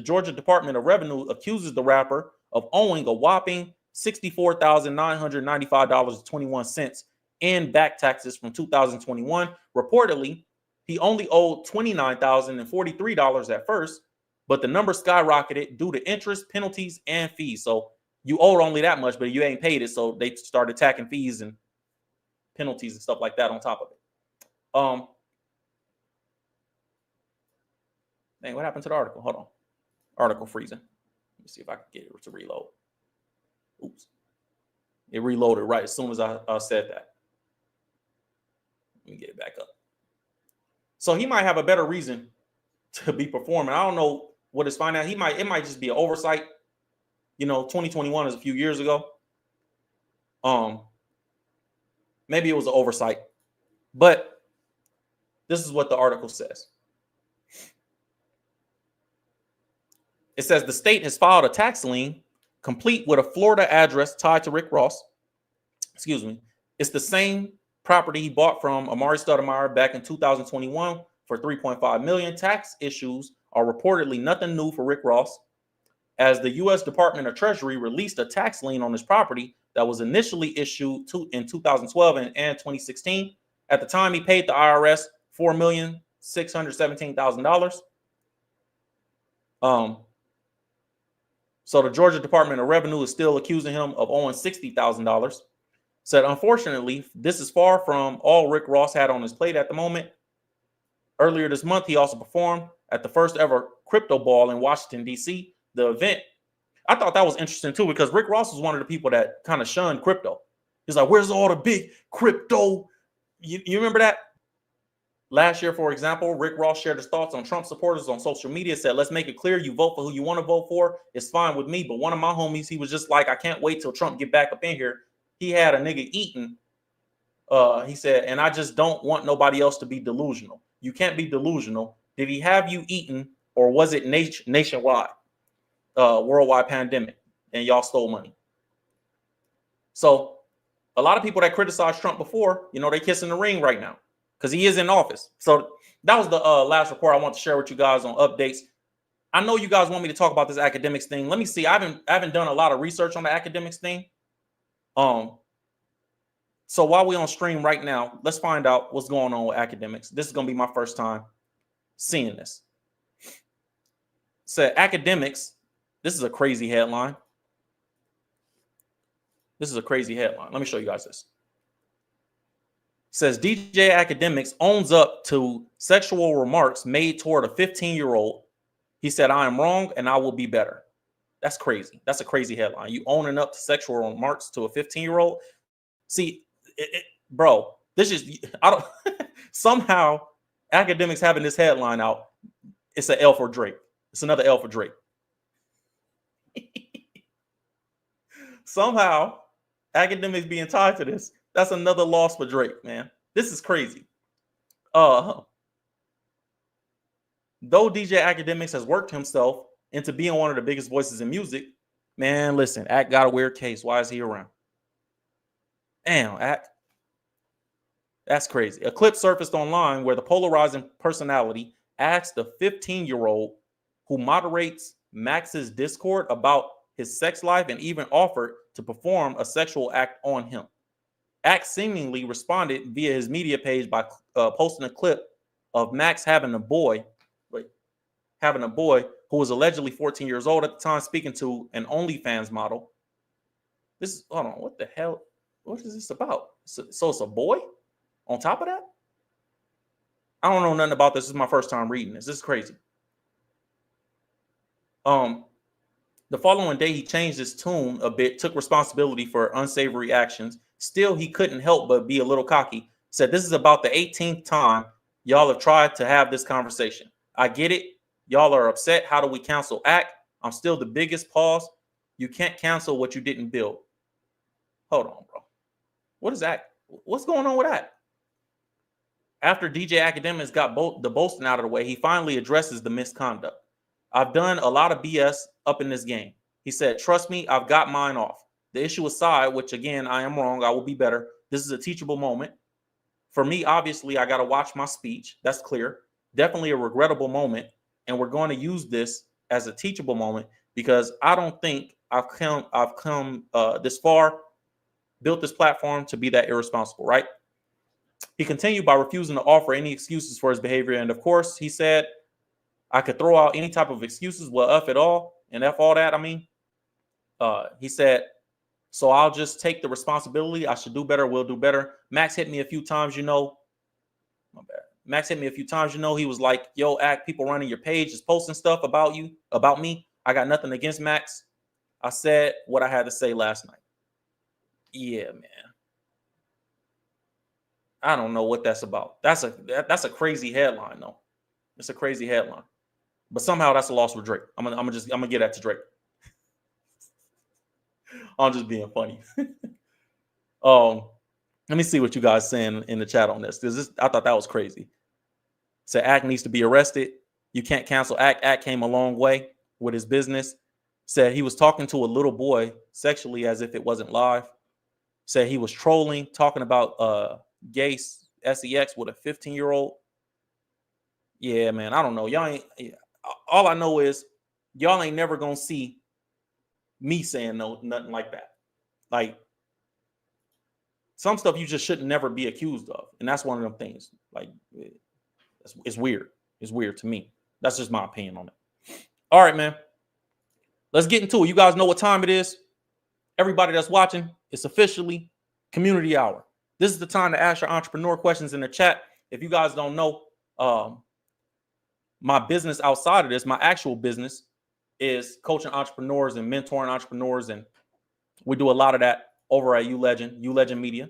Georgia Department of Revenue accuses the rapper of owing a whopping $64,995.21 in back taxes from 2021. Reportedly, he only owed $29,043 at first, but the number skyrocketed due to interest, penalties, and fees. So you owed only that much, but you ain't paid it. So they started tacking fees and penalties and stuff like that on top of it. Dang, what happened to the article? Hold on. Article freezing. Let me see if I can get it to reload. Oops. It reloaded right as soon as I said that. Let me get it back up. So he might have a better reason to be performing. I don't know what his finance. It might just be an oversight. You know, 2021 is a few years ago. Maybe it was an oversight. But this is what the article says. It says the state has filed a tax lien complete with a Florida address tied to Rick Ross. Excuse me. It's the same property he bought from Amari Stoudemire back in 2021 for $3.5 million. Tax issues are reportedly nothing new for Rick Ross, as the U.S. Department of Treasury released a tax lien on his property that was initially issued in 2012 and 2016. At the time, he paid the IRS $4,617,000. So the Georgia Department of Revenue is still accusing him of owing $60,000. Said, unfortunately, this is far from all Rick Ross had on his plate at the moment. Earlier this month, he also performed at the first ever crypto ball in Washington, D.C. The event, I thought that was interesting too, because Rick Ross was one of the people that kind of shunned crypto. He's like, where's all the big crypto? You remember that? Last year, for example, Rick Ross shared his thoughts on Trump supporters on social media, said, let's make it clear you vote for who you want to vote for. It's fine with me. But one of my homies, he was just like, I can't wait till Trump get back up in here. He had a nigga eating. He said, and I just don't want nobody else to be delusional. You can't be delusional. Did he have you eaten, or was it nationwide, worldwide pandemic, and y'all stole money? So a lot of people that criticized Trump before, you know, they kissing the ring right now because he is in office. So that was the last report I want to share with you guys on updates. I know you guys want me to talk about this academics thing. Let me see. I haven't done a lot of research on the academics thing. So while we're on stream right now, let's find out what's going on with academics. This is going to be my first time seeing this. Said academics. This is a crazy headline. This is a crazy headline. Let me show you guys this. Says DJ Academics owns up to sexual remarks made toward a 15-year-old. He said, I am wrong and I will be better. That's crazy. That's a crazy headline. You owning up to sexual remarks to a 15-year-old. See, bro, this is, I don't, somehow academics having this headline out. It's an L for Drake. It's another L for Drake. Somehow academics being tied to this. That's another loss for Drake, man. This is crazy. Though DJ Academics has worked himself into being one of the biggest voices in music, man, listen, Act got a weird case. Why is he around? Damn, Act. That's crazy. A clip surfaced online where the polarizing personality asked the 15-year-old who moderates Max's Discord about his sex life and even offered to perform a sexual act on him. Act seemingly responded via his media page by posting a clip of Max having a boy who was allegedly 14 years old at the time, speaking to an OnlyFans model. This is, hold on, what the hell? What is this about? So it's a boy on top of that? I don't know nothing about this. This is my first time reading this. This is crazy. The following day, he changed his tune a bit, took responsibility for unsavory actions. Still, he couldn't help but be a little cocky. Said, this is about the 18th time y'all have tried to have this conversation. I get it. Y'all are upset. How do we cancel Act? I'm still the biggest pause. You can't cancel what you didn't build. Hold on, bro. What is that? What's going on with that? After DJ Academics got the boasting out of the way, he finally addresses the misconduct. I've done a lot of BS up in this game. He said, trust me, I've got mine off. The issue aside, which again, I am wrong. I will be better. This is a teachable moment. For me, obviously, I got to watch my speech. That's clear. Definitely a regrettable moment. And we're going to use this as a teachable moment because I don't think I've come this far, built this platform to be that irresponsible, right? He continued by refusing to offer any excuses for his behavior. And of course, he said, I could throw out any type of excuses. Well, F it all and F all that. I mean, he said, so I'll just take the responsibility. I should do better. We'll do better. Max hit me a few times, my bad. Max hit me a few times, he was like, yo, Act, people running your page is posting stuff about you, about me. I got nothing against Max. I said what I had to say last night. Yeah, man. I don't know what that's about. That's a crazy headline, though. It's a crazy headline. But somehow that's a loss for Drake. I'm gonna get that to Drake. I'm just being funny. Let me see what you guys saying in the chat on this. I thought that was crazy. Said Act needs to be arrested. You can't cancel Act. Act came a long way with his business. Said he was talking to a little boy sexually as if it wasn't live. Said he was trolling, talking about gay sex with a 15-year-old. Yeah, man, I don't know. Y'all ain't. All I know is y'all ain't never gonna see me saying nothing like that. Like some stuff you just should never be accused of, and that's one of them things. Like it's weird. It's weird to me. That's just my opinion on it. All right, man. Let's get into it. You guys know what time it is. Everybody that's watching, it's officially community hour. This is the time to ask your entrepreneur questions in the chat. If you guys don't know, my business outside of this, my actual business is coaching entrepreneurs and mentoring entrepreneurs. And we do a lot of that over at ULegend Media.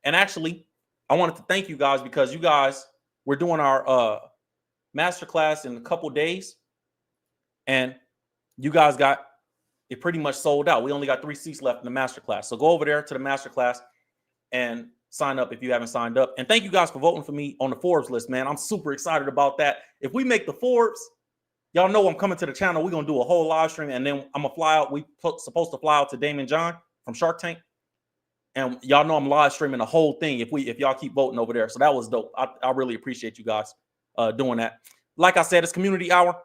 And actually, I wanted to thank you guys because you guys, we're doing our masterclass in a couple days. And you guys got it pretty much sold out. We only got 3 seats left in the masterclass. So go over there to the masterclass and sign up if you haven't signed up. And thank you guys for voting for me on the Forbes list, man. I'm super excited about that. If we make the Forbes, y'all know I'm coming to the channel. We're going to do a whole live stream, and then I'm going to fly out. We're supposed to fly out to Damon John from Shark Tank. And y'all know I'm live streaming the whole thing if y'all keep voting over there. So that was dope. I really appreciate you guys doing that. Like I said, it's community hour.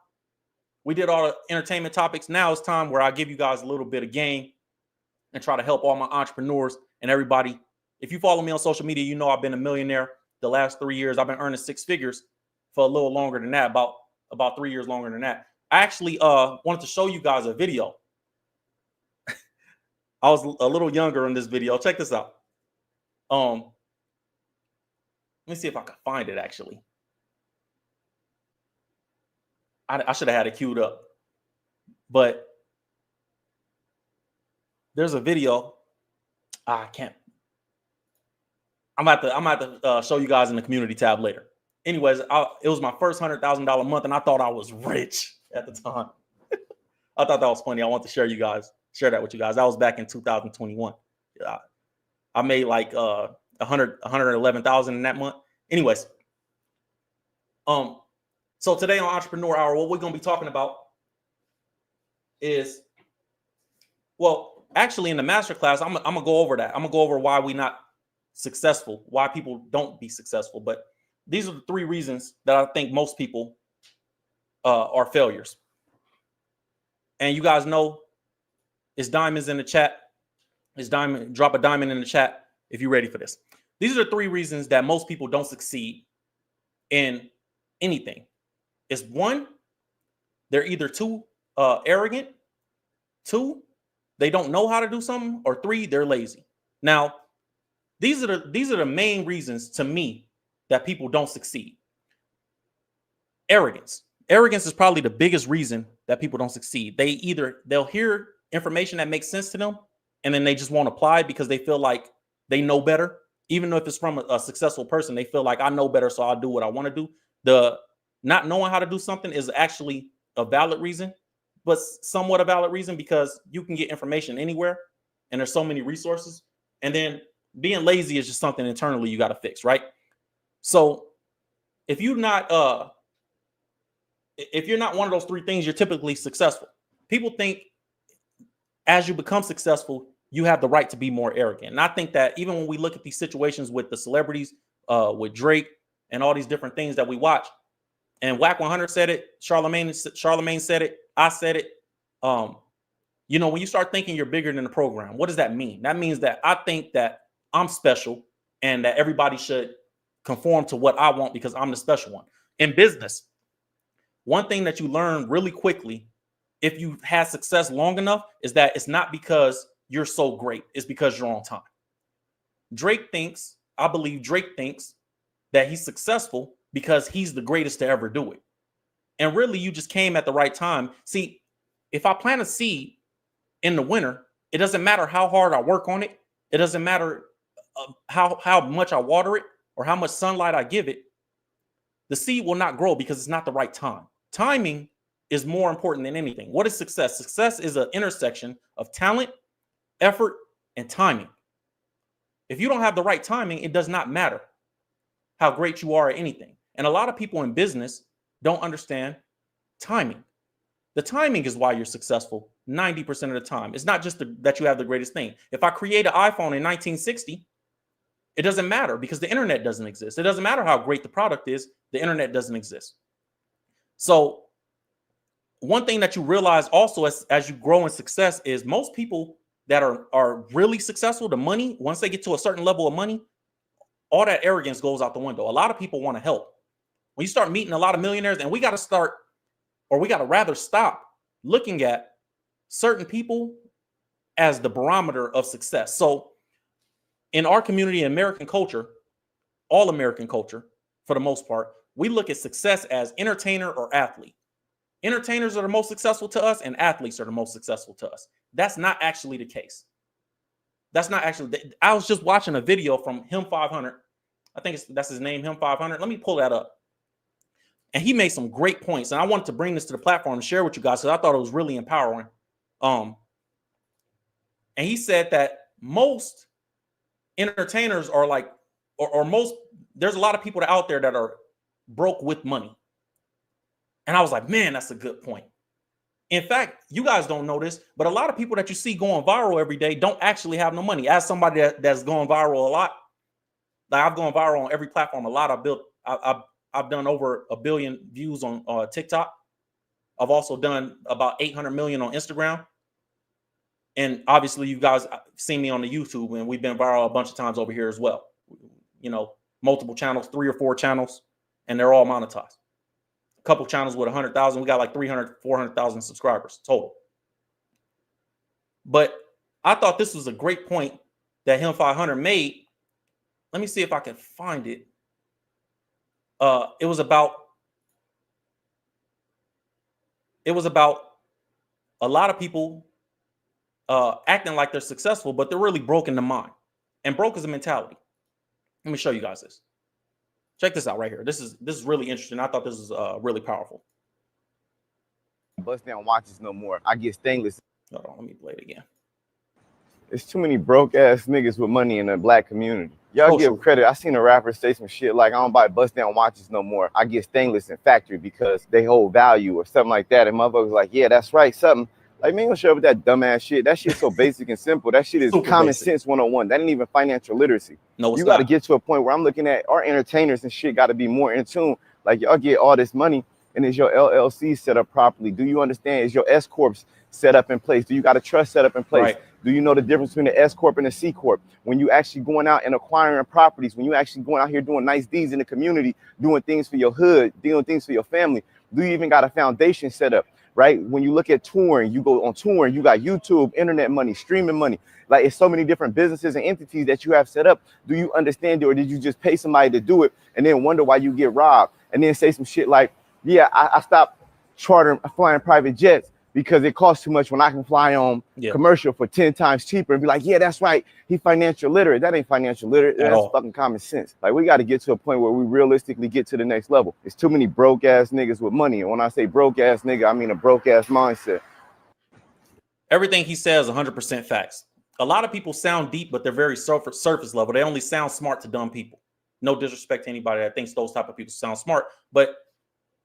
We did all the entertainment topics. Now it's time where I give you guys a little bit of game and try to help all my entrepreneurs and everybody. If you follow me on social media, you know I've been a millionaire the last 3 years. I've been earning 6 figures for a little longer than that, about 3 years longer than that. I actually wanted to show you guys a video. I was a little younger in this video. Check this out. Let me see if I can find it actually. I should have had it queued up, but there's a video. I can't. I'm about to show you guys in the community tab later. Anyways, it was my first $100,000 month, and I thought I was rich at the time. I thought that was funny. I want to share that with you guys. That was back in 2021. I made like 111,000 in that month. Anyways, so today on Entrepreneur Hour, what we're going to be talking about is, well, actually in the masterclass, I'm going to go over that. I'm going to go over why we not successful, why people don't be successful. But these are the 3 reasons that I think most people are failures. And you guys know it's diamonds in the chat. Drop a diamond in the chat if you're ready for this. These are the 3 reasons that most people don't succeed in anything. It's 1, they're either too arrogant. 2, they don't know how to do something. Or 3, they're lazy. Now, these are the main reasons to me that people don't succeed. Arrogance. Arrogance is probably the biggest reason that people don't succeed. They'll hear information that makes sense to them, and then they just won't apply it because they feel like they know better. Even though if it's from a successful person, they feel like I know better, so I'll do what I want to do. The not knowing how to do something is actually a valid reason, but somewhat a valid reason because you can get information anywhere, and there's so many resources. And then being lazy is just something internally you got to fix, right? So if you're not one of those 3 things, you're typically successful. People think as you become successful, you have the right to be more arrogant. And I think that even when we look at these situations with the celebrities, with Drake and all these different things that we watch, and Whack 100 said it, Charlemagne said it, I said it. When you start thinking you're bigger than the program, what does that mean? That means that I think that I'm special and that everybody should conform to what I want because I'm the special one. In business, one thing that you learn really quickly if you've had success long enough is that it's not because you're so great. It's because you're on time. I believe Drake thinks that he's successful because he's the greatest to ever do it. And really, you just came at the right time. See, if I plant a seed in the winter, it doesn't matter how hard I work on it. It doesn't matter how much I water it or how much sunlight I give it. The seed will not grow because it's not the right time. Timing is more important than anything. What is success? Success is an intersection of talent, effort, and timing. If you don't have the right timing, it does not matter how great you are at anything. And a lot of people in business don't understand timing. The timing is why you're successful 90% of the time. It's not just that you have the greatest thing. If I create an iPhone in 1960, it doesn't matter because the internet doesn't exist. It doesn't matter how great the product is. The internet doesn't exist. So one thing that you realize also as you grow in success is most people that are really successful, the money, once they get to a certain level of money, all that arrogance goes out the window. A lot of people want to help. When you start meeting a lot of millionaires, and we got to rather stop looking at certain people as the barometer of success. So in our community, American culture, all American culture, for the most part, we look at success as entertainer or athlete. Entertainers are the most successful to us, and athletes are the most successful to us. That's not actually the case. I was just watching a video from Him 500. I think that's his name, Him 500. Let me pull that up. And he made some great points. And I wanted to bring this to the platform and share with you guys because I thought it was really empowering. And he said that most entertainers are like, there's a lot of people out there that are broke with money. And I was like, man, that's a good point. In fact, you guys don't know this, but a lot of people that you see going viral every day don't actually have no money. As somebody that's going viral a lot, like I've gone viral on every platform a lot. I've done over 1 billion views on TikTok. I've also done about 800 million on Instagram. And obviously you guys seen me on the YouTube, and we've been viral a bunch of times over here as well. You know, multiple channels, 3 or 4 channels, and they're all monetized. A couple channels with 100,000. We got like 300, 400,000 subscribers total. But I thought this was a great point that Him 500 made. Let me see if I can find it. It was about a lot of people acting like they're successful, but they're really broke in the mind. And broke is a mentality. Let me show you guys this. Check this out right here. This is really interesting. I thought this was really powerful. Bust down watches no more. I get stainless. Hold on, let me play it again. There's too many broke ass niggas with money in the black community. Y'all give credit. I seen a rapper say some shit like, I don't buy bust down watches no more. I get stainless in factory because they hold value or something like that. And motherfuckers like, yeah, that's right. Something. Like, man, don't show up with that dumbass shit. That shit's so basic and simple. That shit is common sense 101. That ain't even financial literacy. No, you got to get to a point where I'm looking at our entertainers and shit got to be more in tune. Like, y'all get all this money, and is your LLC set up properly? Do you understand? Is your S Corp set up in place? Do you got a trust set up in place? Right. Do you know the difference between the S Corp and the C Corp? When you actually going out and acquiring properties, when you actually going out here doing nice deeds in the community, doing things for your hood, doing things for your family, do you even got a foundation set up? Right? When you look at touring, you go on touring, you got YouTube, internet money, streaming money. Like, it's so many different businesses and entities that you have set up. Do you understand it, or did you just pay somebody to do it and then wonder why you get robbed? And then say some shit like, yeah, I stopped flying private jets because it costs too much when I can fly on commercial for 10 times cheaper, and be like, yeah, that's right. He financial literate. That ain't financial literate. That's fucking common sense. Like, we got to get to a point where we realistically get to the next level. It's too many broke ass niggas with money. And when I say broke ass nigga, I mean a broke ass mindset. Everything he says 100% facts. A lot of people sound deep, but they're very surface level. They only sound smart to dumb people. No disrespect to anybody that thinks those type of people sound smart, but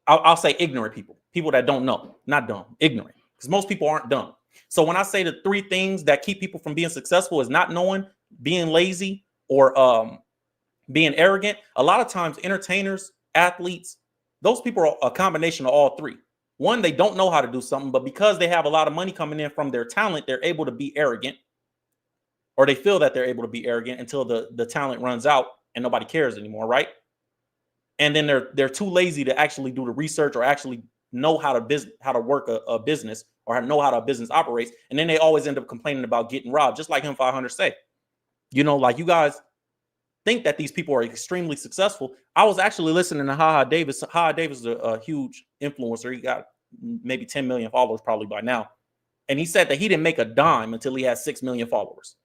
I'll say ignorant people that don't know, not dumb, ignorant. Because most people aren't dumb. So when I say the 3 things that keep people from being successful is not knowing, being lazy, or being arrogant, a lot of times entertainers, athletes, those people are a combination of all 3. One, they don't know how to do something, but because they have a lot of money coming in from their talent, they're able to be arrogant, or they feel that they're able to be arrogant until the talent runs out and nobody cares anymore, right? And then they're too lazy to actually do the research or actually know how to work a business, or know how a business operates. And then they always end up complaining about getting robbed, just like Him 500 say. You know, like, you guys think that these people are extremely successful. I was actually listening to Ha Davis. Ha Davis is a huge influencer. He got maybe 10 million followers probably by now. And he said that he didn't make a dime until he had 6 million followers.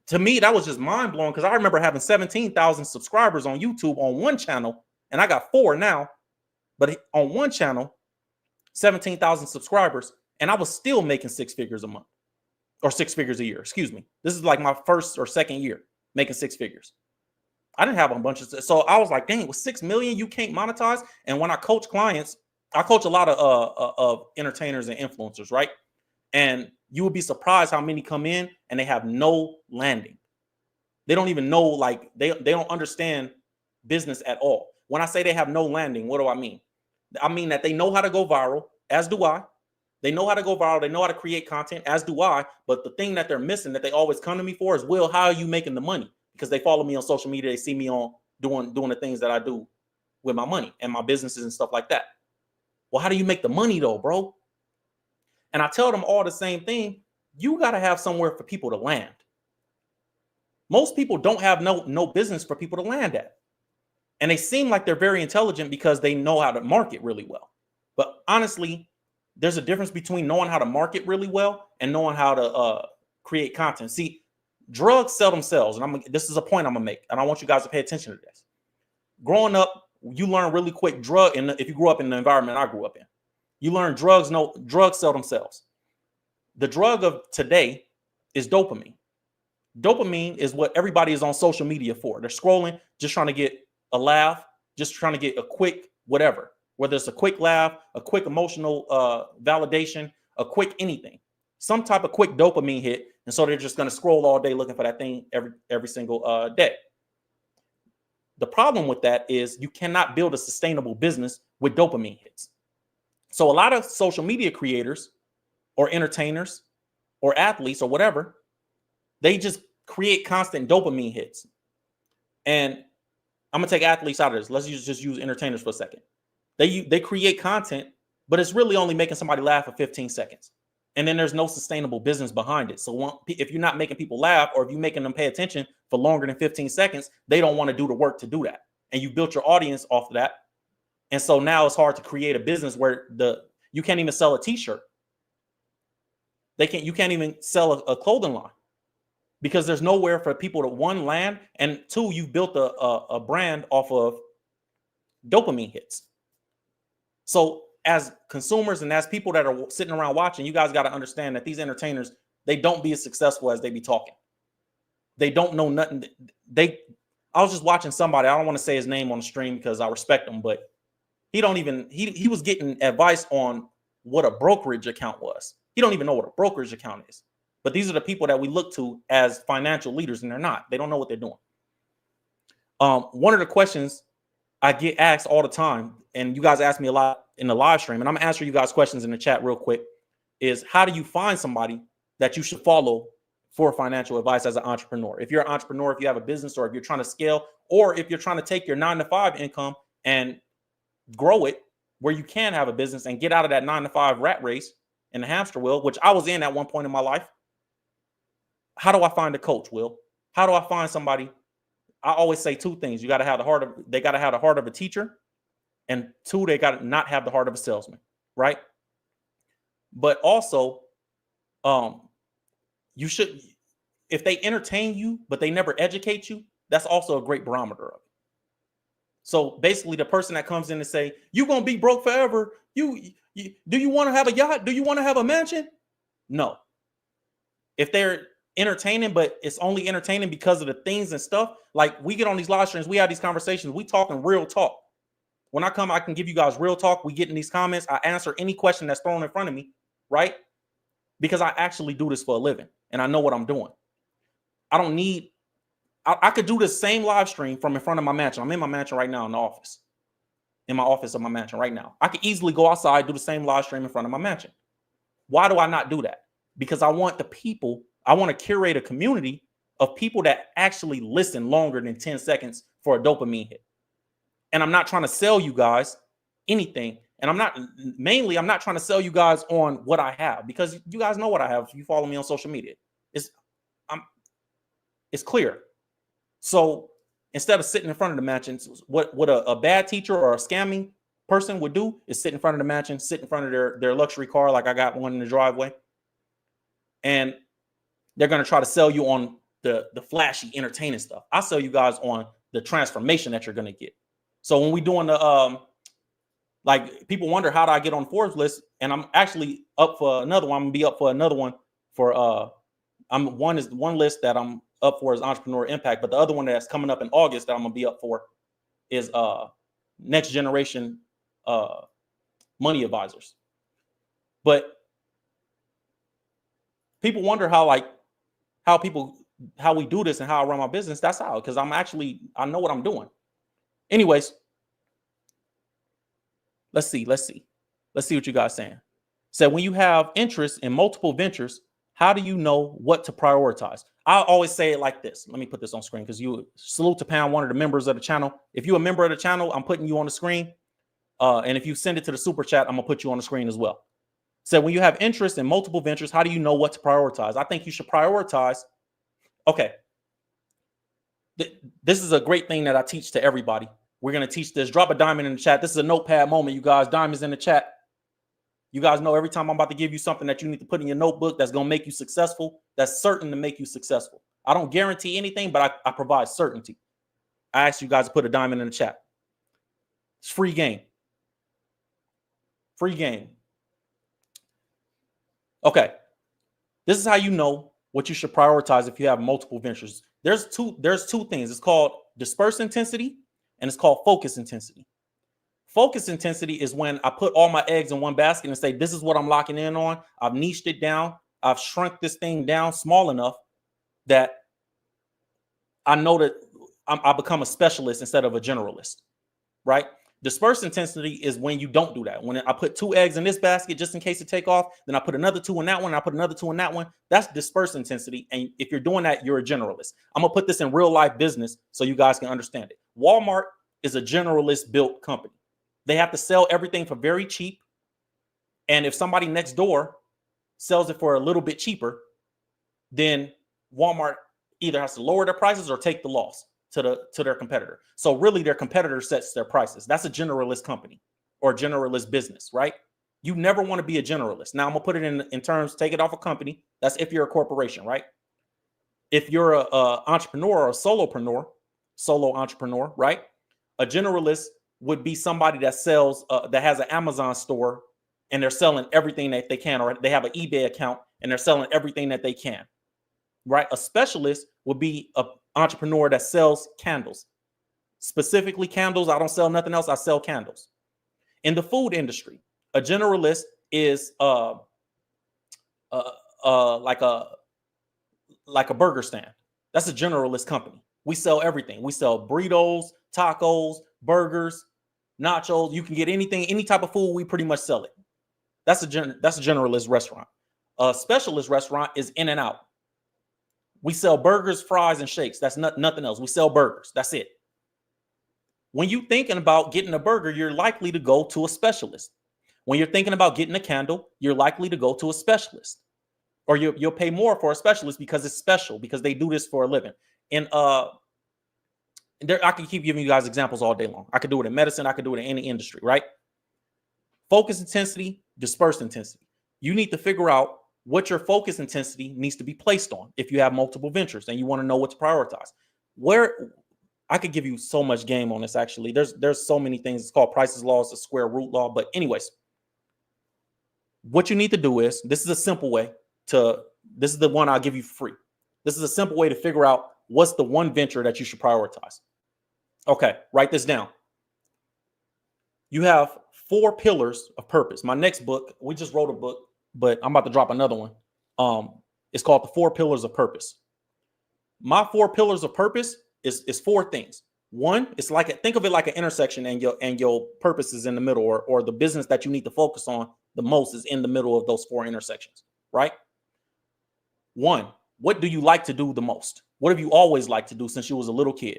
To me, that was just mind blowing, because I remember having 17,000 subscribers on YouTube on one channel, and I got 4 now. But on one channel, 17,000 subscribers, and I was still making 6 figures a month, or 6 figures a year. Excuse me. This is like my first or second year making 6 figures. I didn't have a bunch of, so I was like, dang, with 6 million, you can't monetize. And when I coach clients, I coach a lot of entertainers and influencers, right? And you would be surprised how many come in and they have no landing. They don't even know, like, they don't understand business at all. When I say they have no landing, what do I mean? I mean that they know how to go viral, as do I. They know how to go viral. They know how to create content, as do I. But the thing that they're missing, that they always come to me for, is, Will, how are you making the money? Because they follow me on social media. They see me on doing the things that I do with my money and my businesses and stuff like that. Well, how do you make the money though, bro? And I tell them all the same thing. You got to have somewhere for people to land. Most people don't have no business for people to land at. And they seem like they're very intelligent because they know how to market really well. But honestly, there's a difference between knowing how to market really well and knowing how to create content. See, drugs sell themselves. And this is a point I'm going to make. And I want you guys to pay attention to this. Growing up, you learn really quick if you grew up in the environment I grew up in, you learn drugs sell themselves. The drug of today is dopamine. Dopamine is what everybody is on social media for. They're scrolling, just trying to get a laugh, just trying to get a quick whatever, whether it's a quick laugh, a quick emotional validation, a quick anything, some type of quick dopamine hit. And so they're just going to scroll all day looking for that thing every single day. The problem with that is you cannot build a sustainable business with dopamine hits. So a lot of social media creators or entertainers or athletes or whatever, they just create constant dopamine hits. And I'm gonna take athletes out of this. Let's just use entertainers for a second. They create content, but it's really only making somebody laugh for 15 seconds. And then there's no sustainable business behind it. So if you're not making people laugh, or if you're making them pay attention for longer than 15 seconds, they don't want to do the work to do that. And you built your audience off of that. And so now it's hard to create a business where you can't even sell a t-shirt. You can't even sell a clothing line, because there's nowhere for people to, one, land, and two, you've built a brand off of dopamine hits. So as consumers and as people that are sitting around watching, you guys got to understand that these entertainers, they don't be as successful as they be talking. They don't know nothing. I was just watching somebody, I don't want to say his name on the stream because I respect him, but he was getting advice on what a brokerage account was. He don't even know what a brokerage account is. But these are the people that we look to as financial leaders, and they're not. They don't know what they're doing. One of the questions I get asked all the time, and you guys ask me a lot in the live stream, and I'm answering you guys' questions in the chat real quick, is how do you find somebody that you should follow for financial advice as an entrepreneur? If you're an entrepreneur, if you have a business, or if you're trying to scale, or if you're trying to take your 9-to-5 income and grow it where you can have a business and get out of that 9-to-5 rat race in the hamster wheel, which I was in at one point in my life. How do I find a coach, Will? How do I find somebody? I always say two things. They got to have the heart of a teacher, and two, they got to not have the heart of a salesman, right? But also, you should, if they entertain you, but they never educate you, that's also a great barometer of it. So basically, the person that comes in and say, you're going to be broke forever. Do you want to have a yacht? Do you want to have a mansion? No. If they're entertaining, but it's only entertaining because of the things and stuff, like we get on these live streams, we have these conversations, we talking real talk. When I come, I can give you guys real talk. We get in these comments. I answer any question that's thrown in front of me, right? Because I actually do this for a living and I know what I'm doing. I could do the same live stream from in front of my mansion. I'm in my mansion right now in the office. In my office of my mansion right now. I could easily go outside, do the same live stream in front of my mansion. Why do I not do that? Because I want to curate a community of people that actually listen longer than 10 seconds for a dopamine hit. And I'm not trying to sell you guys anything. And I'm not trying to sell you guys on what I have, because you guys know what I have if you follow me on social media. It's clear. So instead of sitting in front of the mansion, what a bad teacher or a scamming person would do is sit in front of the mansion, sit in front of their luxury car, like I got one in the driveway, and they're going to try to sell you on the flashy, entertaining stuff. I sell you guys on the transformation that you're going to get. So when we doing the like, people wonder how do I get on Forbes list, and I'm actually up for another one. I'm gonna be up for another one for one list that I'm up for is Entrepreneur Impact, but the other one that's coming up in August that I'm gonna be up for is Next Generation Money Advisors. But people wonder how we do this and how I run my business. That's how, because I know what I'm doing. Anyways, let's see what you guys saying. So when you have interest in multiple ventures, how do you know what to prioritize? I always say it like this. Let me put this on screen, because you salute to Pound, one of the members of the channel. If you're a member of the channel, I'm putting you on the screen. And if you send it to the super chat, I'm gonna put you on the screen as well. So when you have interest in multiple ventures, how do you know what to prioritize? I think you should prioritize. Okay. This is a great thing that I teach to everybody. We're going to teach this. Drop a diamond in the chat. This is a notepad moment, you guys. Diamonds in the chat. You guys know every time I'm about to give you something that you need to put in your notebook that's going to make you successful, that's certain to make you successful. I don't guarantee anything, but I provide certainty. I ask you guys to put a diamond in the chat. It's free game. Free game. Okay. This is how you know what you should prioritize if you have multiple ventures. There's two things. It's called disperse intensity and it's called focus intensity. Focus intensity is when I put all my eggs in one basket and say, this is what I'm locking in on. I've niched it down. I've shrunk this thing down small enough that I know that I become a specialist instead of a generalist, right? Dispersed intensity is when you don't do that. When I put 2 eggs in this basket just in case it take off, then I put another 2 in that one, I put another 2 in that one. That's dispersed intensity. And if you're doing that, you're a generalist. I'm gonna put this in real life business so you guys can understand it. Walmart is a generalist built company. They have to sell everything for very cheap. And if somebody next door sells it for a little bit cheaper, then Walmart either has to lower their prices or take the loss to their competitor. So really their competitor sets their prices. That's a generalist company or generalist business, right? You never want to be a generalist. Now I'm gonna put it in terms, take it off a company. That's if you're a corporation, right? If you're a entrepreneur or a solo entrepreneur, right? A generalist would be somebody that sells, that has an Amazon store and they're selling everything that they can, or they have an eBay account and they're selling everything that they can, right? A specialist would be an entrepreneur that sells candles, specifically candles. I don't sell nothing else. I sell candles. In the food industry, a generalist is like a burger stand. That's a generalist company. We sell everything. We sell burritos, tacos, burgers, nachos. You can get anything, any type of food. We pretty much sell it. That's a generalist restaurant. A specialist restaurant is In and Out. We sell burgers, fries, and shakes. That's nothing else. We sell burgers. That's it. When you're thinking about getting a burger, you're likely to go to a specialist. When you're thinking about getting a candle, you're likely to go to a specialist. Or you'll pay more for a specialist because it's special, because they do this for a living. And I can keep giving you guys examples all day long. I could do it in medicine. I could do it in any industry, right? Focus intensity, dispersed intensity. You need to figure out what your focus intensity needs to be placed on if you have multiple ventures and you want to know what to prioritize. Where I could give you so much game on this, actually. There's so many things. It's called Price's Law. It's a square root law. But anyways, what you need to do is, this is a simple way to, this is the one I'll give you for free. This is a simple way to figure out what's the one venture that you should prioritize. Okay, write this down. You have 4 pillars of purpose. My next book, we just wrote a book, but I'm about to drop another one. It's called The 4 Pillars of Purpose. My 4 pillars of purpose is 4 things. One, it's like, think of it like an intersection, and your purpose is in the middle, or the business that you need to focus on the most is in the middle of those 4 intersections, right? 1, what do you like to do the most? What have you always liked to do since you was a little kid?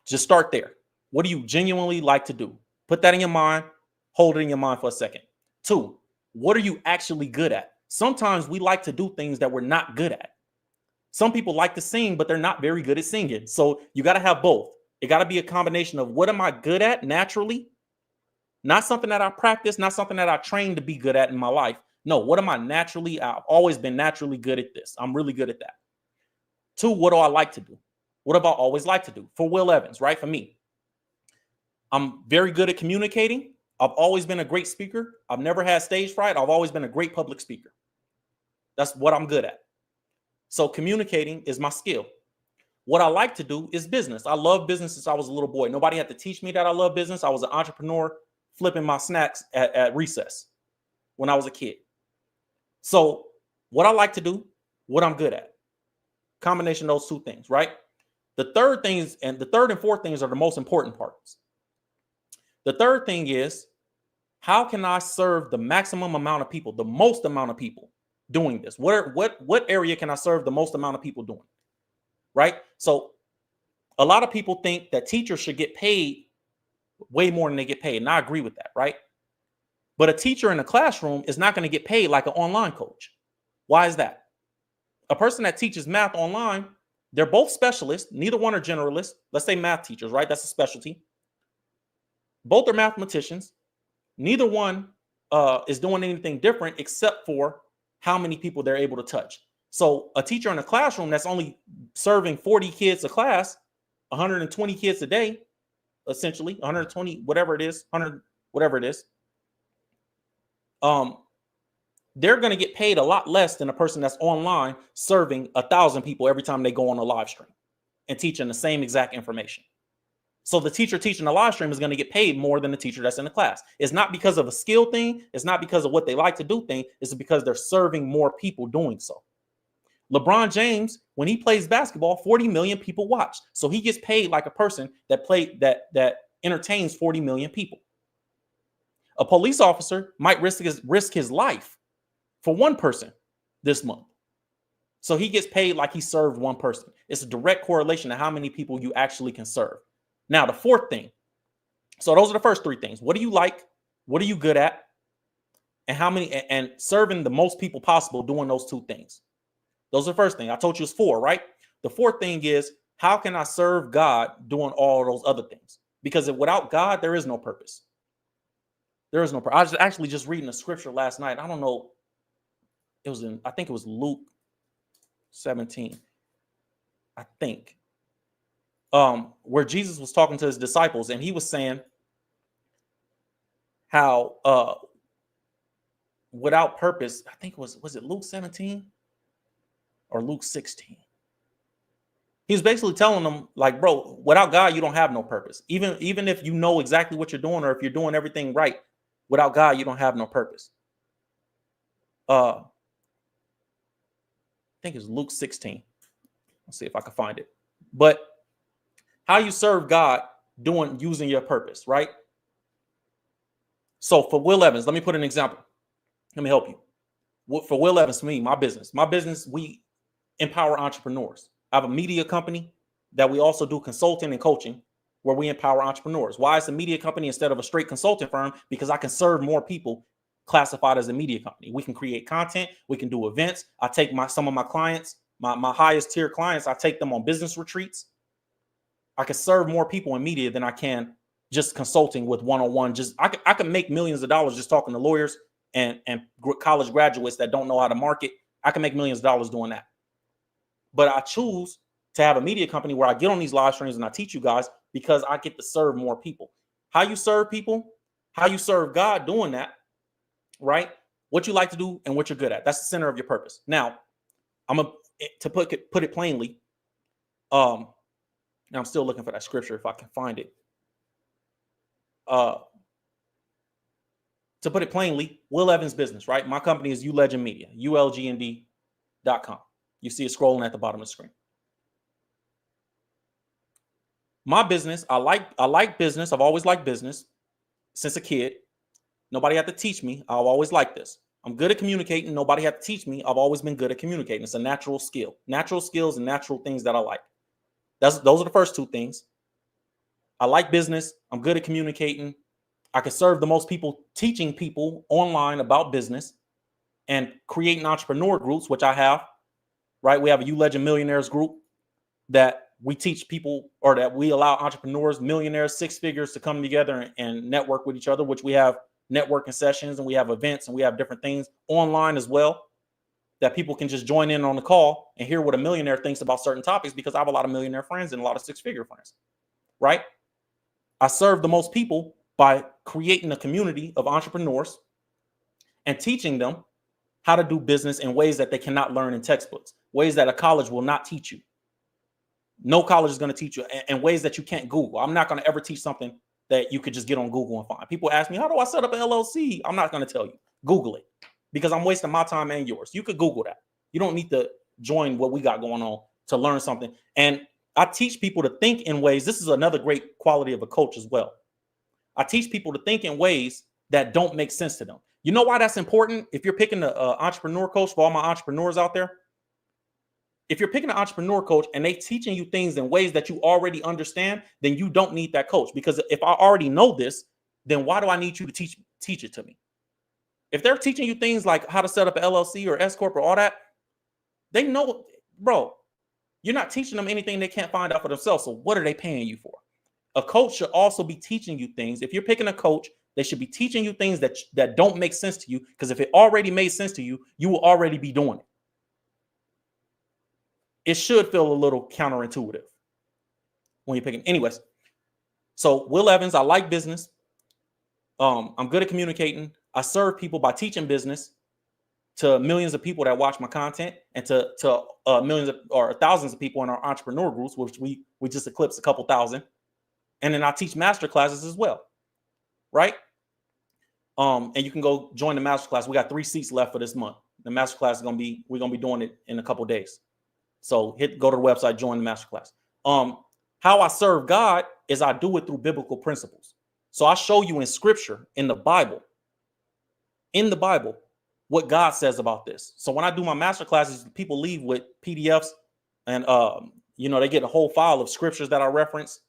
Just start there. What do you genuinely like to do? Put that in your mind. Hold it in your mind for a second. 2, what are you actually good at? Sometimes we like to do things that we're not good at. Some people like to sing, but they're not very good at singing. So you got to have both. It got to be a combination of what am I good at naturally? Not something that I practice, not something that I trained to be good at in my life. No, what am I naturally? I've always been naturally good at this. I'm really good at that. 2, what do I like to do? What have I always liked to do? For Will Evans, right? For me, I'm very good at communicating. I've always been a great speaker. I've never had stage fright. I've always been a great public speaker. That's what I'm good at. So communicating is my skill. What I like to do is business. I love business since I was a little boy. Nobody had to teach me that I love business. I was an entrepreneur flipping my snacks at recess when I was a kid. So what I like to do, what I'm good at. Combination of those 2 things, right? The third and fourth things are the most important parts. The third thing is, how can I serve the maximum amount of people, the most amount of people doing this? What area can I serve the most amount of people doing? Right? So a lot of people think that teachers should get paid way more than they get paid. And I agree with that, right? But a teacher in a classroom is not going to get paid like an online coach. Why is that? A person that teaches math online, they're both specialists. Neither one are generalists. Let's say math teachers, right? That's a specialty. Both are mathematicians. Neither one is doing anything different except for how many people they're able to touch. So a teacher in a classroom that's only serving 40 kids a class, 120 kids a day, essentially 120, whatever it is, 100, whatever it is. They're going to get paid a lot less than a person that's online serving 1,000 people every time they go on a live stream and teaching the same exact information. So the teacher teaching a live stream is going to get paid more than the teacher that's in the class. It's not because of a skill thing. It's not because of what they like to do thing. It's because they're serving more people doing so. LeBron James, when he plays basketball, 40 million people watch. So he gets paid like a person that entertains 40 million people. A police officer might risk his life for one person this month. So he gets paid like he served one person. It's a direct correlation to how many people you actually can serve. Now, the fourth thing. So those are the first three things. What do you like? What are you good at? And how many, and serving the most people possible doing those two things. Those are the first thing. I told you it's four, right? The fourth thing is, how can I serve God doing all those other things? Because without God, there is no purpose. There is no purpose. I was actually just reading a scripture last night. I don't know. I think it was Luke 17. I think. Where Jesus was talking to his disciples, and he was saying how without purpose, I think was it Luke 17 or Luke 16? He was basically telling them, like, bro, without God, you don't have no purpose. Even if you know exactly what you're doing, or if you're doing everything right, without God, you don't have no purpose. I think it's Luke 16. Let's see if I can find it. But how you serve God using your purpose, right? So for Will Evans, let me put an example. Let me help you. For Will Evans, me, my business, we empower entrepreneurs. I have a media company that we also do consulting and coaching where we empower entrepreneurs. Why it's a media company instead of a straight consulting firm? Because I can serve more people classified as a media company. We can create content. We can do events. I take some of my clients, my highest tier clients, I take them on business retreats. I can serve more people in media than I can just consulting with one-on-one. I can make millions of dollars just talking to lawyers and college graduates that don't know how to market. I can make millions of dollars doing that. But I choose to have a media company where I get on these live streams and I teach you guys because I get to serve more people. How you serve people, how you serve God doing that, right? What you like to do and what you're good at. That's the center of your purpose. Now, to put it plainly, now I'm still looking for that scripture if I can find it. To put it plainly, Will Evans Business, right? My company is ULegend Media, ulgnd.com. You see it scrolling at the bottom of the screen. My business, I like business. I've always liked business since a kid. Nobody had to teach me. I've always liked this. I'm good at communicating. Nobody had to teach me. I've always been good at communicating. It's a natural skill. Natural skills and natural things that I like. Those are the first two things. I like business. I'm good at communicating. I can serve the most people teaching people online about business and creating entrepreneur groups, which I have, right? We have a ULegend Millionaires group that we teach people, or that we allow entrepreneurs, millionaires, six figures to come together and network with each other, which we have networking sessions and we have events and we have different things online as well that people can just join in on the call and hear what a millionaire thinks about certain topics, because I have a lot of millionaire friends and a lot of six-figure friends, right? I serve the most people by creating a community of entrepreneurs and teaching them how to do business in ways that they cannot learn in textbooks, ways that a college will not teach you. No college is going to teach you, in ways that you can't Google. I'm not going to ever teach something that you could just get on Google and find. People ask me, how do I set up an LLC? I'm not going to tell you. Google it, because I'm wasting my time and yours. You could Google that. You don't need to join what we got going on to learn something. And I teach people to think in ways. This is another great quality of a coach as well. I teach people to think in ways that don't make sense to them. You know why that's important? If you're picking an entrepreneur coach, for all my entrepreneurs out there, if you're picking an entrepreneur coach and they teaching you things in ways that you already understand, then you don't need that coach. Because if I already know this, then why do I need you to teach it to me? If they're teaching you things like how to set up an LLC or S Corp or all that, they know, bro, you're not teaching them anything they can't find out for themselves. So what are they paying you for? A coach should also be teaching you things. If you're picking a coach, they should be teaching you things that don't make sense to you. Because if it already made sense to you, you will already be doing it. It should feel a little counterintuitive when you're picking. Anyways, so Will Evans, I like business. I'm good at communicating. I serve people by teaching business to millions of people that watch my content, and to millions or thousands of people in our entrepreneur groups, which we just eclipsed a couple thousand. And then I teach master classes as well, right? And you can go join the master class. We got 3 seats left for this month. The masterclass is we're gonna be doing it in a couple of days. So go to the website, join the masterclass. How I serve God is I do it through biblical principles. So I show you in scripture, in the Bible, what God says about this. So when I do my master classes, people leave with PDFs and they get a whole file of scriptures that I reference,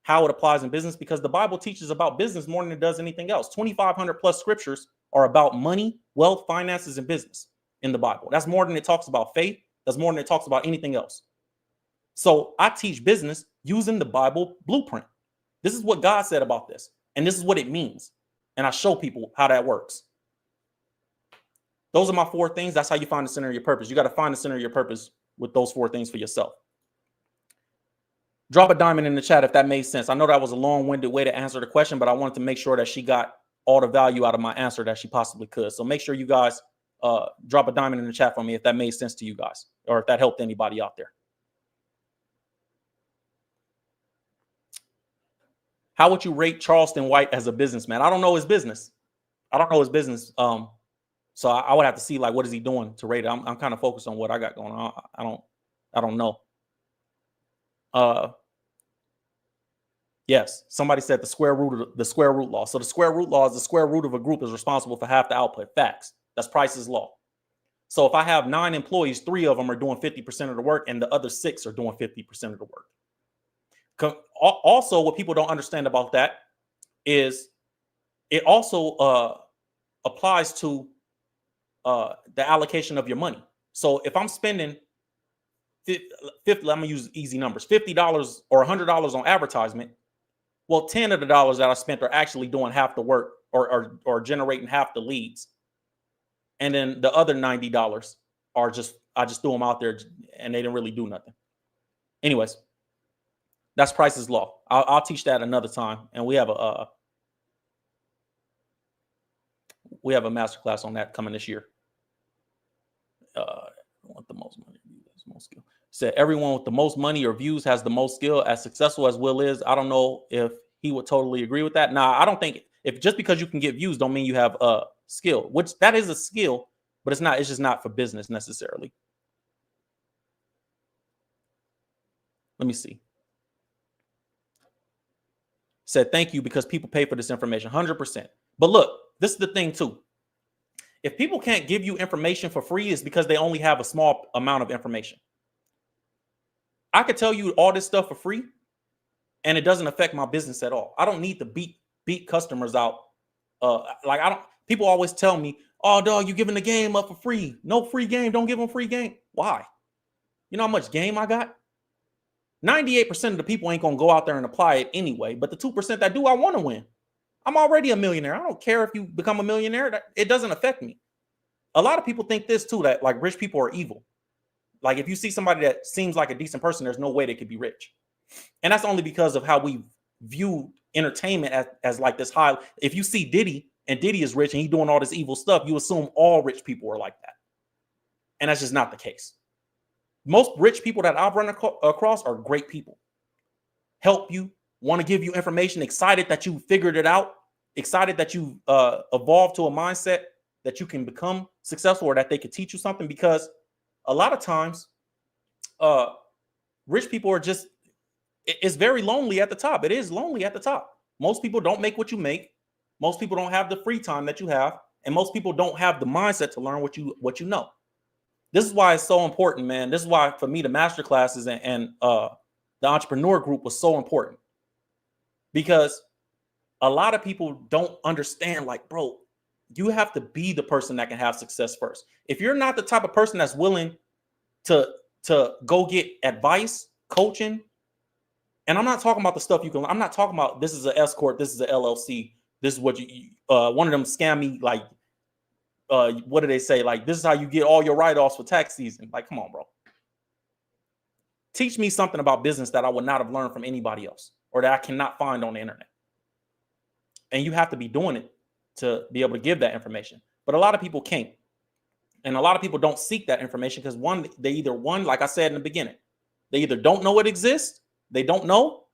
how it applies in business, because the Bible teaches about business more than it does anything else. 2,500 plus scriptures are about money, wealth, finances, and business in the Bible. That's more than it talks about faith. That's more than it talks about anything else. So I teach business using the Bible blueprint. This is what God said about this, and this is what it means. And I show people how that works. Those are my 4 things. That's how you find the center of your purpose. You got to find the center of your purpose with those 4 things for yourself. Drop a diamond in the chat if that made sense. I know that was a long-winded way to answer the question, but I wanted to make sure that she got all the value out of my answer that she possibly could. So make sure you guys drop a diamond in the chat for me if that made sense to you guys, or if that helped anybody out there. How would you rate Charleston White as a businessman? I don't know his business. So I would have to see, like, what is he doing to rate it. I'm kind of focused on what I got going on. I don't know. Yes, somebody said the square root law. So the square root law is the square root of a group is responsible for half the output. Facts. That's Price's law. So if I have 9 employees, 3 of them are doing 50% of the work, and the other 6 are doing 50% of the work. Also, what people don't understand about that is it also applies to the allocation of your money. So if I'm spending $50, I'm gonna use easy numbers, $50 or $100 on advertisement, well, 10 of the dollars that I spent are actually doing half the work or generating half the leads, and then the other $90 are I just threw them out there and they didn't really do nothing. Anyways, that's Price's law. I'll teach that another time, and we have a masterclass on that coming this year. Want the most money, most skill. Said everyone with the most money or views has the most skill. As successful as Will is, I don't know if he would totally agree with that. Nah, I don't think if just because you can get views don't mean you have a skill, which that is a skill, but it's not. It's just not for business necessarily. Let me see. Said thank you because people pay for this information 100%. But look, this is the thing too. If people can't give you information for free, it's because they only have a small amount of information. I could tell you all this stuff for free, and it doesn't affect my business at all. I don't need to beat customers out. People always tell me, "Oh, dog, you giving the game up for free? No free game. Don't give them free game." Why? You know how much game I got? 98% of the people ain't gonna go out there and apply it anyway. But the 2% that do, I want to win. I'm already a millionaire. I don't care if you become a millionaire. It doesn't affect me. A lot of people think this too, that like rich people are evil. Like if you see somebody that seems like a decent person, there's no way they could be rich. And that's only because of how we view entertainment as like this high. If you see Diddy and Diddy is rich and he's doing all this evil stuff, you assume all rich people are like that. And that's just not the case. Most rich people that I've run across are great people. Help you, want to give you information, excited that you figured it out, excited that you evolved to a mindset that you can become successful or that they could teach you something. Because a lot of times, rich people are just, it's very lonely at the top. It is lonely at the top. Most people don't make what you make. Most people don't have the free time that you have. And most people don't have the mindset to learn what you know. This is why it's so important, man. This is why for me, the master classes and the entrepreneur group was so important. Because a lot of people don't understand, like, bro, you have to be the person that can have success first. If you're not the type of person that's willing to go get advice, coaching, and I'm not talking about the stuff you can, I'm not talking about this is an S corp, this is an LLC, this is what you one of them scam me, like, what do they say? Like, this is how you get all your write-offs for tax season. Like, come on, bro. Teach me something about business that I would not have learned from anybody else or that I cannot find on the internet. And you have to be doing it to be able to give that information. But a lot of people can't. And a lot of people don't seek that information because like I said in the beginning, they either don't know it exists, they don't know.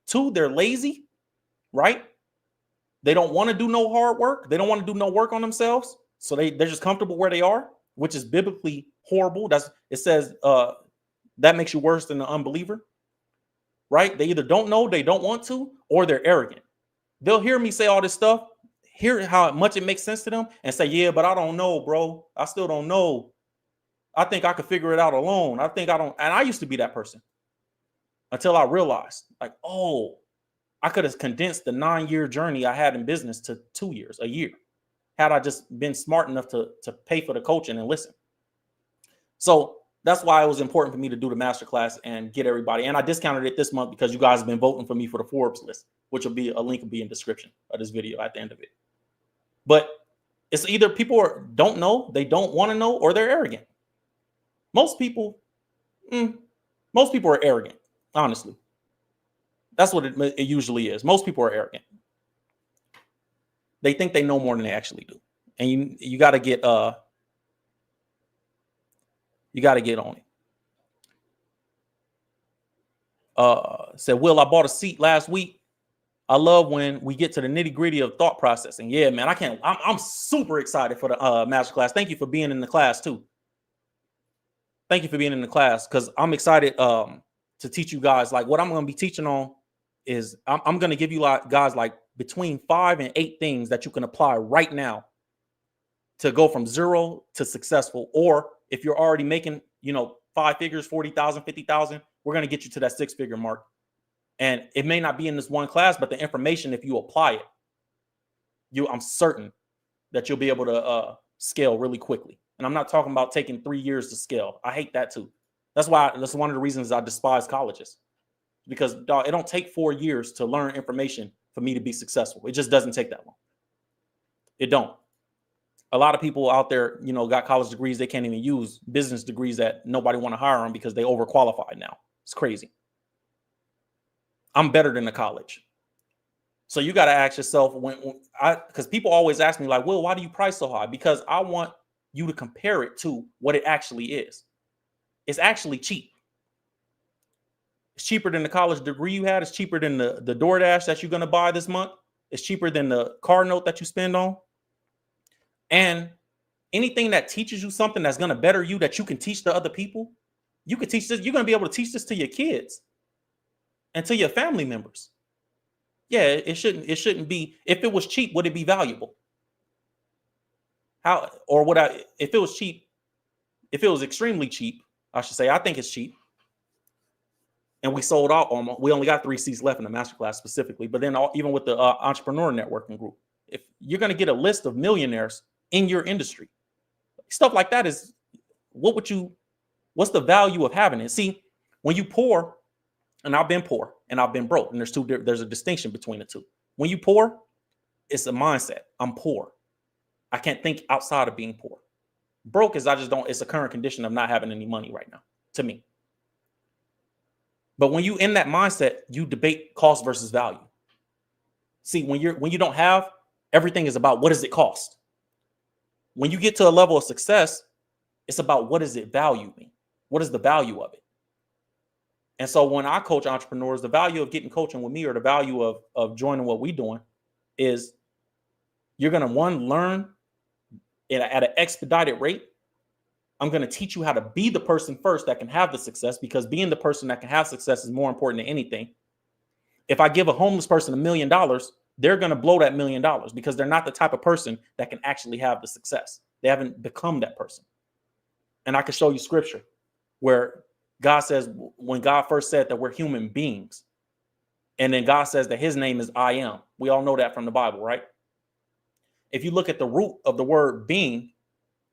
2, they're lazy, right? They don't want to do no hard work. They don't want to do no work on themselves. So they're just comfortable where they are. which is biblically horrible. It says that makes you worse than the unbeliever, right? They either don't know, they don't want to, or they're arrogant. They'll hear me say all this stuff, hear how much it makes sense to them, and say, yeah, but I don't know, bro. I still don't know. I think I could figure it out alone. I think I don't. And I used to be that person until I realized, like, oh, I could have condensed the 9-year journey I had in business to 2 years, a year, had I just been smart enough to pay for the coaching and listen. So that's why it was important for me to do the masterclass and get everybody. And I discounted it this month because you guys have been voting for me for the Forbes list, which will be a link will be in description of this video at the end of it. But it's either people don't know, they don't want to know, or they're arrogant. Most people are arrogant, honestly. That's what it usually is. Most people are arrogant. They think they know more than they actually do. And you got to get on it. Said, Will, I bought a seat last week. I love when we get to the nitty gritty of thought processing. Yeah, man, I'm super excited for the masterclass. Thank you for being in the class too. Thank you for being in the class, because I'm excited to teach you guys. Like, what I'm going to be teaching on is I'm going to give you guys like between 5 and 8 things that you can apply right now to go from 0 to successful. Or if you're already making, 5 figures, 40,000, 50,000, we're going to get you to that 6-figure mark. And it may not be in this one class, but the information, if you apply it, I'm certain that you'll be able to scale really quickly. And I'm not talking about taking 3 years to scale. I hate that too. That's one of the reasons I despise colleges, because it don't take 4 years to learn information for me to be successful. It just doesn't take that long. It don't. A lot of people out there, got college degrees they can't even use, business degrees that nobody want to hire them because they overqualified now. It's crazy. I'm better than the college. So you got to ask yourself, because people always ask me like, Will, why do you price so high? Because I want you to compare it to what it actually is. It's actually cheap. It's cheaper than the college degree you had. It's cheaper than the DoorDash that you're going to buy this month. It's cheaper than the car note that you spend on. And anything that teaches you something that's going to better you, that you can teach to other people, you can teach this. You're going to be able to teach this to your kids and to your family members. Yeah, it shouldn't be. If it was cheap, would it be valuable? If it was cheap, if it was extremely cheap, I should say, I think it's cheap. And we sold out almost. We only got 3 seats left in the masterclass specifically. But then even with the entrepreneur networking group, if you're going to get a list of millionaires in your industry, stuff like that is, what's the value of having it? See, when you poor, and I've been poor and I've been broke, and there's a distinction between the two. When you poor, it's a mindset. I'm poor. I can't think outside of being poor. Broke is it's a current condition of not having any money right now, to me. But when you in that mindset, you debate cost versus value. See, when you don't have, everything is about what does it cost. When you get to a level of success, it's about what does it value me? What is the value of it? And so when I coach entrepreneurs, the value of getting coaching with me, or the value of joining what we're doing, is you're going to learn at an expedited rate. I'm going to teach you how to be the person first that can have the success, because being the person that can have success is more important than anything. If I give a homeless person $1 million, they're going to blow that $1 million because they're not the type of person that can actually have the success. They haven't become that person. And I can show you scripture where God says, when God first said that we're human beings, and then God says that his name is I am. We all know that from the Bible, right? If you look at the root of the word being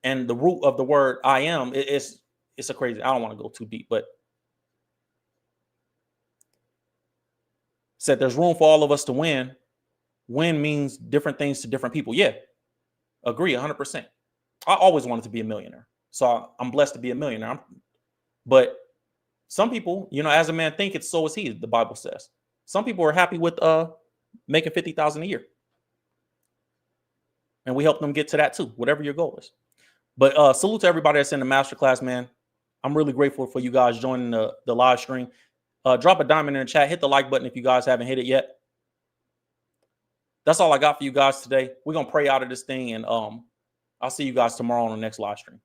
and the root of the word I am, it's a crazy, I don't want to go too deep, but said there's room for all of us to win. Win means different things to different people. Yeah, agree 100%. I always wanted to be a millionaire. So I'm blessed to be a millionaire. But some people, as a man thinketh, so is he, the Bible says. Some people are happy with making $50,000 a year. And we help them get to that too, whatever your goal is. But salute to everybody that's in the masterclass, man. I'm really grateful for you guys joining the live stream. Drop a diamond in the chat. Hit the like button if you guys haven't hit it yet. That's all I got for you guys today. We're going to pray out of this thing, and I'll see you guys tomorrow on the next live stream.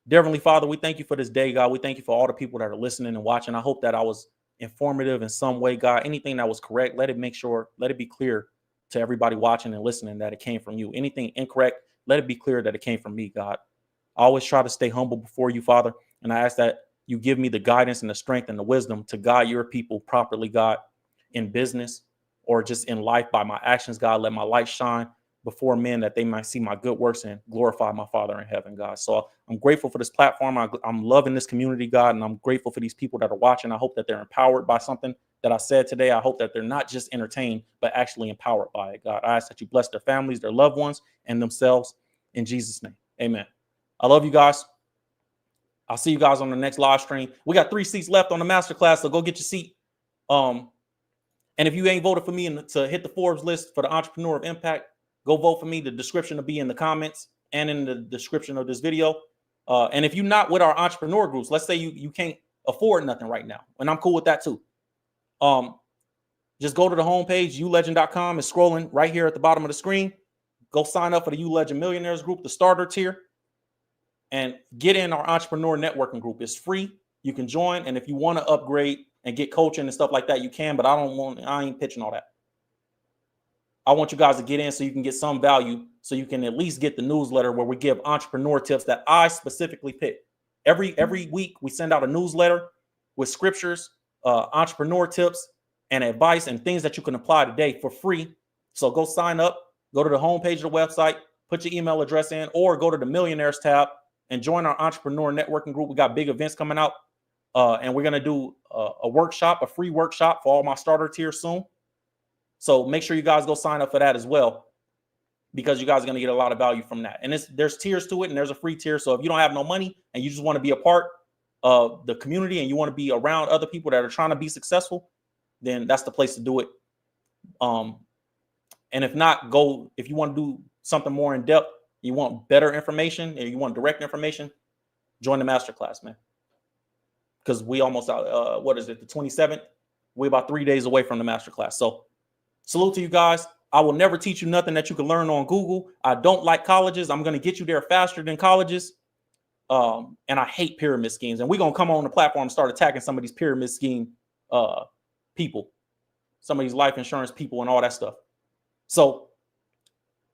Dear Heavenly Father, we thank you for this day, God. We thank you for all the people that are listening and watching. I hope that I was informative in some way, God. Anything that was correct, let it be clear to everybody watching and listening that it came from you. Anything incorrect, let it be clear that it came from me, God. I always try to stay humble before you, Father, and I ask that you give me the guidance and the strength and the wisdom to guide your people properly, God, in business or just in life by my actions, God. Let my light shine before men that they might see my good works and glorify my Father in heaven, God. So I'm grateful for this platform. I'm loving this community, God, and I'm grateful for these people that are watching. I hope that they're empowered by something that I said today. I hope that they're not just entertained, but actually empowered by it, God. I ask that you bless their families, their loved ones, and themselves in Jesus' name. Amen. I love you guys. I'll see you guys on the next live stream. We got 3 seats left on the masterclass, so go get your seat. And if you ain't voted for me to hit the Forbes list for the Entrepreneur of Impact, go vote for me. The description will be in the comments and in the description of this video. And if you're not with our entrepreneur groups, let's say you can't afford nothing right now, and I'm cool with that too. Just go to the homepage, ulegend.com. It's scrolling right here at the bottom of the screen. Go sign up for the ULegend Millionaires group, the starter tier, and get in our entrepreneur networking group. It's free. You can join. And if you want to upgrade and get coaching and stuff like that, you can, but I ain't pitching all that. I want you guys to get in so you can get some value, so you can at least get the newsletter where we give entrepreneur tips that I specifically pick. Every week we send out a newsletter with scriptures, entrepreneur tips, and advice and things that you can apply today for free. So go sign up, go to the homepage of the website, put your email address in, or go to the Millionaires tab and join our entrepreneur networking group. We got big events coming out, and we're going to do a workshop, a free workshop for all my starter tiers soon. So make sure you guys go sign up for that as well, because you guys are going to get a lot of value from that. And there's tiers to it, and there's a free tier. So if you don't have no money and you just want to be a part of the community and you want to be around other people that are trying to be successful, then that's the place to do it. And if not, if you want to do something more in depth, you want better information, and you want direct information, join the masterclass, man. Because we almost out, what is it, the 27th? We're about 3 days away from the masterclass. So salute to you guys. I will never teach you nothing that you can learn on Google. I don't like colleges. I'm going to get you there faster than colleges. And I hate pyramid schemes. And we're going to come on the platform and start attacking some of these pyramid scheme people, some of these life insurance people and all that stuff. So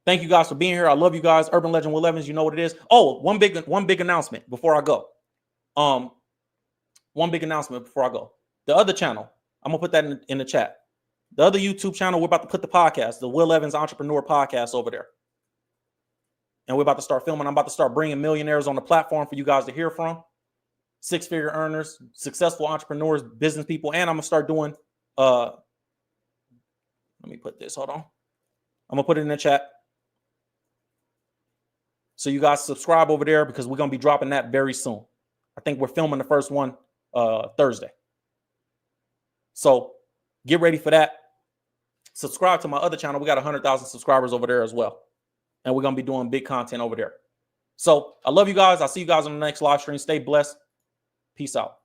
thank you guys for being here. I love you guys. Urban Legend Will Evans, you know what it is. Oh, one big announcement before I go. One big announcement before I go. The other channel, I'm going to put that in the chat. The other YouTube channel, we're about to put the podcast, the Will Evans Entrepreneur Podcast, over there. And we're about to start filming. I'm about to start bringing millionaires on the platform for you guys to hear from. 6-figure earners, successful entrepreneurs, business people. And I'm going to start doing, let me put this, hold on. I'm going to put it in the chat. So you guys subscribe over there, because we're going to be dropping that very soon. I think we're filming the first one Thursday. So get ready for that. Subscribe to my other channel. We got 100,000 subscribers over there as well. And we're going to be doing big content over there. So I love you guys. I'll see you guys on the next live stream. Stay blessed. Peace out.